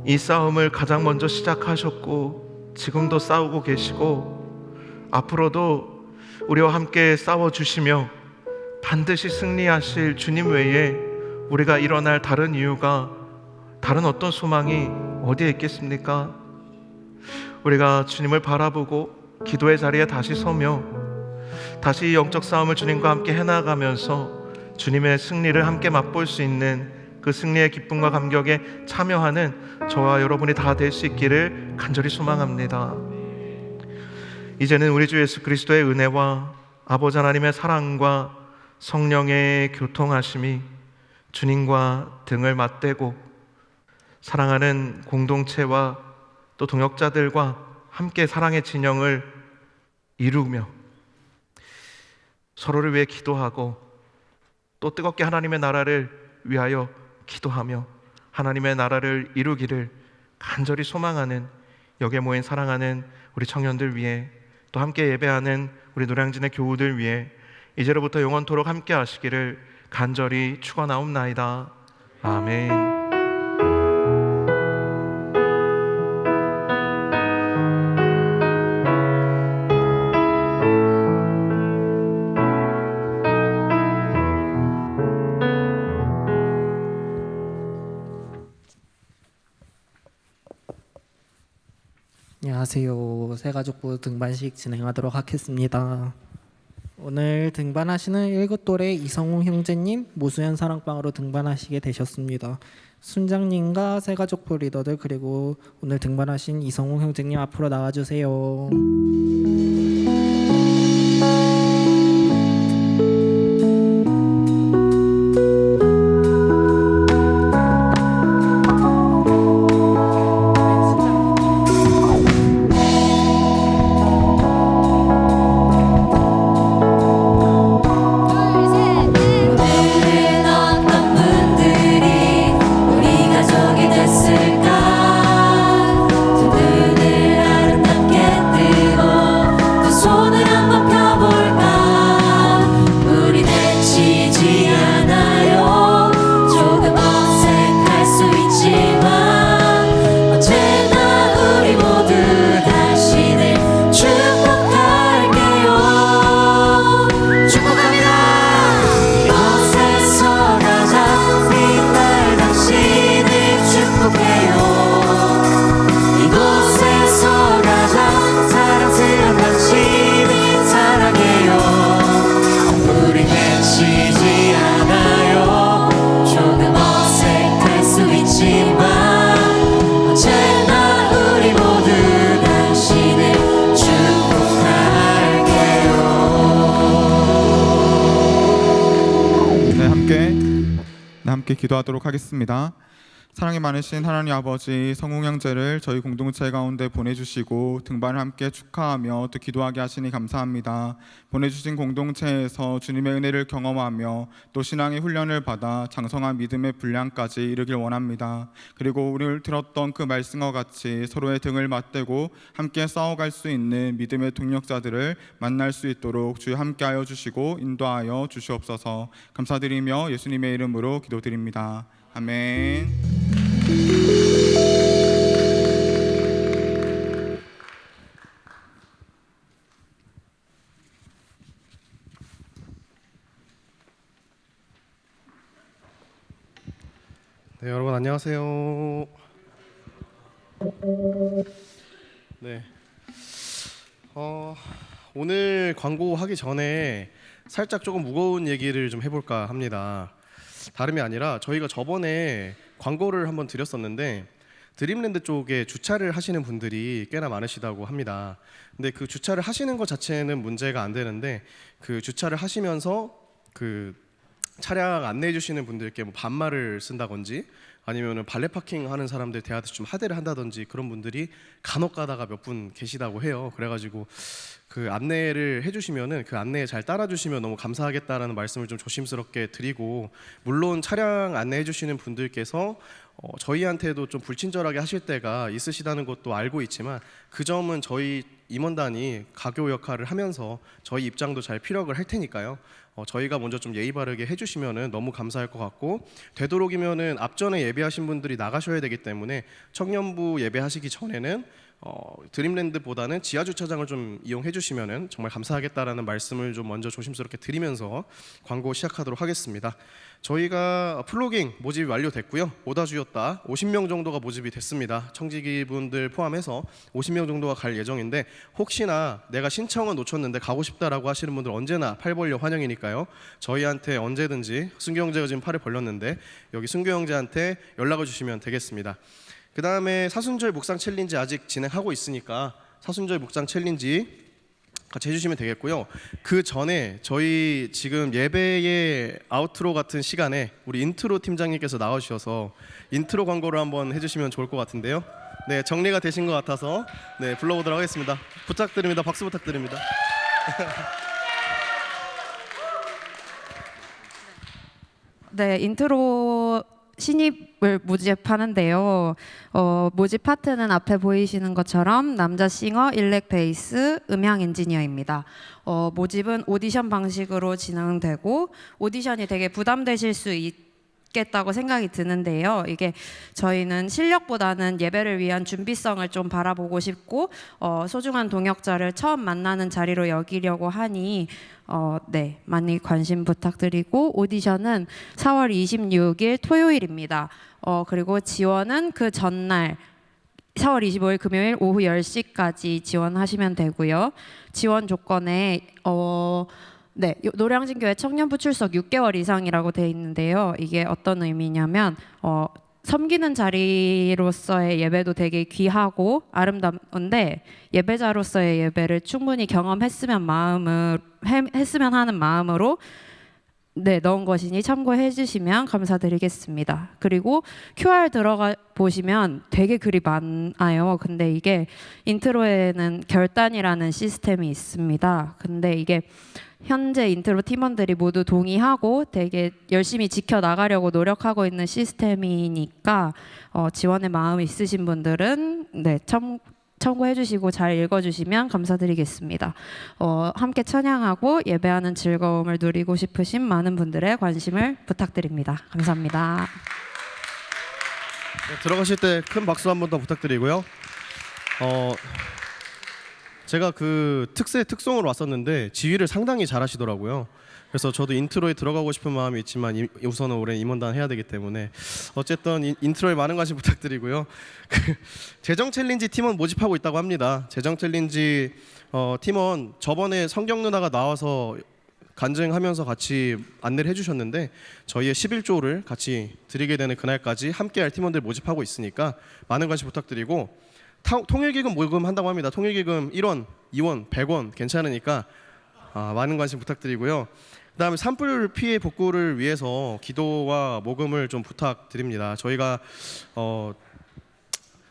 이 싸움을 가장 먼저 시작하셨고 지금도 싸우고 계시고 앞으로도 우리와 함께 싸워주시며 반드시 승리하실 주님 외에 우리가 일어날 다른 이유가, 다른 어떤 소망이 어디에 있겠습니까? 우리가 주님을 바라보고 기도의 자리에 다시 서며 다시 영적 싸움을 주님과 함께 해나가면서 주님의 승리를 함께 맛볼 수 있는 그 승리의 기쁨과 감격에 참여하는 저와 여러분이 다 될 수 있기를 간절히 소망합니다. 이제는 우리 주 예수 그리스도의 은혜와 아버지 하나님의 사랑과 성령의 교통하심이 주님과 등을 맞대고 사랑하는 공동체와 또 동역자들과 함께 사랑의 진영을 이루며 서로를 위해 기도하고 또 뜨겁게 하나님의 나라를 위하여 기도하며 하나님의 나라를 이루기를 간절히 소망하는 여기에 모인 사랑하는 우리 청년들 위해 또 함께 예배하는 우리 노량진의 교우들 위해 이제로부터 영원토록 함께 하시기를 간절히 축원하옵나이다. 아멘. 안녕하세요. 새가족부 등반식 진행하도록 하겠습니다. 오늘 등반하시는 1구 또래 이성우 형제님 모수연 사랑방으로 등반하시게 되셨습니다. 순장님과 새가족부 리더들 그리고 오늘 등반하신 이성우 형제님 앞으로 나와주세요. 함께 기도하도록 하겠습니다. 사랑이 많으신 하나님 아버지, 성웅 형제를 저희 공동체 가운데 보내주시고 등반을 함께 축하하며 또 기도하게 하시니 감사합니다. 보내주신 공동체에서 주님의 은혜를 경험하며 또 신앙의 훈련을 받아 장성한 믿음의 분량까지 이르길 원합니다. 그리고 오늘 들었던 그 말씀과 같이 서로의 등을 맞대고 함께 싸워갈 수 있는 믿음의 동력자들을 만날 수 있도록 주여 함께하여 주시고 인도하여 주시옵소서. 감사드리며 예수님의 이름으로 기도드립니다. 아멘. 네, 여러분 안녕하세요. 네. 오늘 광고하기 전에 살짝 조금 무거운 얘기를 좀 해볼까 합니다. 다름이 아니라 저희가 저번에 광고를 한번 드렸었는데 드림랜드 쪽에 주차를 하시는 분들이 꽤나 많으시다고 합니다. 근데 그 주차를 하시는 것 자체는 문제가 안 되는데 그 주차를 하시면서 그 차량 안내해 주시는 분들께 뭐 반말을 쓴다든지 아니면은 발레 파킹 하는 사람들 대한테 좀 하대를 한다든지 그런 분들이 간혹 가다가 몇 분 계시다고 해요. 그래가지고 그 안내를 해주시면은 그 안내에 잘 따라주시면 너무 감사하겠다라는 말씀을 좀 조심스럽게 드리고, 물론 차량 안내해 주시는 분들께서 저희한테도 좀 불친절하게 하실 때가 있으시다는 것도 알고 있지만 그 점은 저희 임원단이 가교 역할을 하면서 저희 입장도 잘 피력을 할 테니까요. 저희가 먼저 좀 예의 바르게 해주시면은 너무 감사할 것 같고, 되도록이면은 앞전에 예배하신 분들이 나가셔야 되기 때문에 청년부 예배하시기 전에는 드림랜드보다는 지하 주차장을 좀 이용해 주시면은 정말 감사하겠다라는 말씀을 좀 먼저 조심스럽게 드리면서 광고 시작하도록 하겠습니다. 저희가 플로깅 모집이 완료됐고요. 오다 주였다 50명 정도가 모집이 됐습니다. 청지기분들 포함해서 50명 정도가 갈 예정인데 혹시나 내가 신청은 놓쳤는데 가고 싶다라고 하시는 분들 언제나 팔 벌려 환영이니까요. 저희한테 언제든지 승규 형제가 지금 팔을 벌렸는데 여기 승규 형제한테 연락을 주시면 되겠습니다. 그 다음에 사순절 묵상 챌린지 아직 진행하고 있으니까 사순절 묵상 챌린지 같이 해주시면 되겠고요. 그 전에 저희 지금 예배의 아우트로 같은 시간에 우리 인트로 팀장님께서 나와주셔서 인트로 광고를 한번 해주시면 좋을 것 같은데요. 네, 정리가 되신 것 같아서 네, 불러보도록 하겠습니다. 부탁드립니다. 박수 부탁드립니다. 네, 인트로 신입을 모집하는데요. 모집 파트는 앞에 보이시는 것처럼 남자 싱어, 일렉 베이스, 음향 엔지니어입니다. 모집은 오디션 방식으로 진행되고 오디션이 되게 부담되실 수 있겠다고 생각이 드는데요. 이게 저희는 실력보다는 예배를 위한 준비성을 좀 바라보고 싶고 소중한 동역자를 처음 만나는 자리로 여기려고 하니 네, 많이 관심 부탁드리고 오디션은 4월 26일 토요일입니다. 그리고 지원은 그 전날 4월 25일 금요일 오후 10시까지 지원하시면 되고요. 지원 조건에 네, 노량진교회 청년부 출석 6개월 이상이라고 되어 있는데요. 이게 어떤 의미냐면 섬기는 자리로서의 예배도 되게 귀하고 아름다운데 예배자로서의 예배를 충분히 경험했으면 했으면 하는 마음으로 네, 넣은 것이니 참고해 주시면 감사드리겠습니다. 그리고 QR 들어가 보시면 되게 글이 많아요. 근데 이게 인트로에는 결단이라는 시스템이 있습니다. 근데 이게 현재 인트로 팀원들이 모두 동의하고 되게 열심히 지켜나가려고 노력하고 있는 시스템이니까 지원의 마음이 있으신 분들은 네, 참고해 주시고 잘 읽어주시면 감사드리겠습니다. 함께 찬양하고 예배하는 즐거움을 누리고 싶으신 많은 분들의 관심을 부탁드립니다. 감사합니다. 네, 들어가실 때 큰 박수 한 번 더 부탁드리고요. 제가 그 특송으로 왔었는데 지휘를 상당히 잘하시더라고요. 그래서 저도 인트로에 들어가고 싶은 마음이 있지만 우선은 올해 임원단 해야 되기 때문에 어쨌든 인트로에 많은 관심 부탁드리고요. 재정 챌린지 팀원 모집하고 있다고 합니다. 재정 챌린지 팀원 저번에 성경 누나가 나와서 간증하면서 같이 안내를 해주셨는데 저희의 11조를 같이 드리게 되는 그날까지 함께할 팀원들 모집하고 있으니까 많은 관심 부탁드리고 통일기금 모금한다고 합니다. 통일기금 1원, 2원, 100원 괜찮으니까 많은 관심 부탁드리고요. 그다음에 산불 피해 복구를 위해서 기도와 모금을 좀 부탁드립니다. 저희가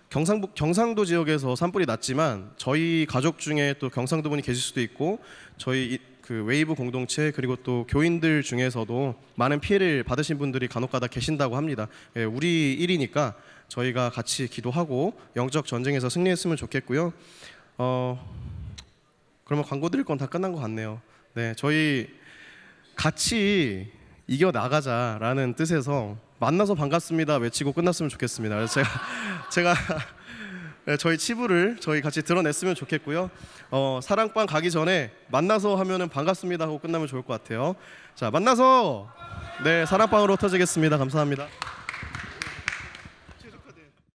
경상도 지역에서 산불이 났지만 저희 가족 중에 또 경상도 분이 계실 수도 있고 저희 그 웨이브 공동체 그리고 또 교인들 중에서도 많은 피해를 받으신 분들이 간혹가다 계신다고 합니다. 예, 우리 일이니까 저희가 같이 기도하고 영적 전쟁에서 승리했으면 좋겠고요. 그러면 광고 드릴 건 다 끝난 것 같네요. 네, 저희 같이 이겨 나가자라는 뜻에서 만나서 반갑습니다 외치고 끝났으면 좋겠습니다. 그래서 제가 저희 치부를 저희 같이 드러냈으면 좋겠고요. 사랑방 가기 전에 만나서 하면은 반갑습니다 하고 끝나면 좋을 것 같아요. 자, 만나서 네, 사랑방으로 흩어지겠습니다. 감사합니다.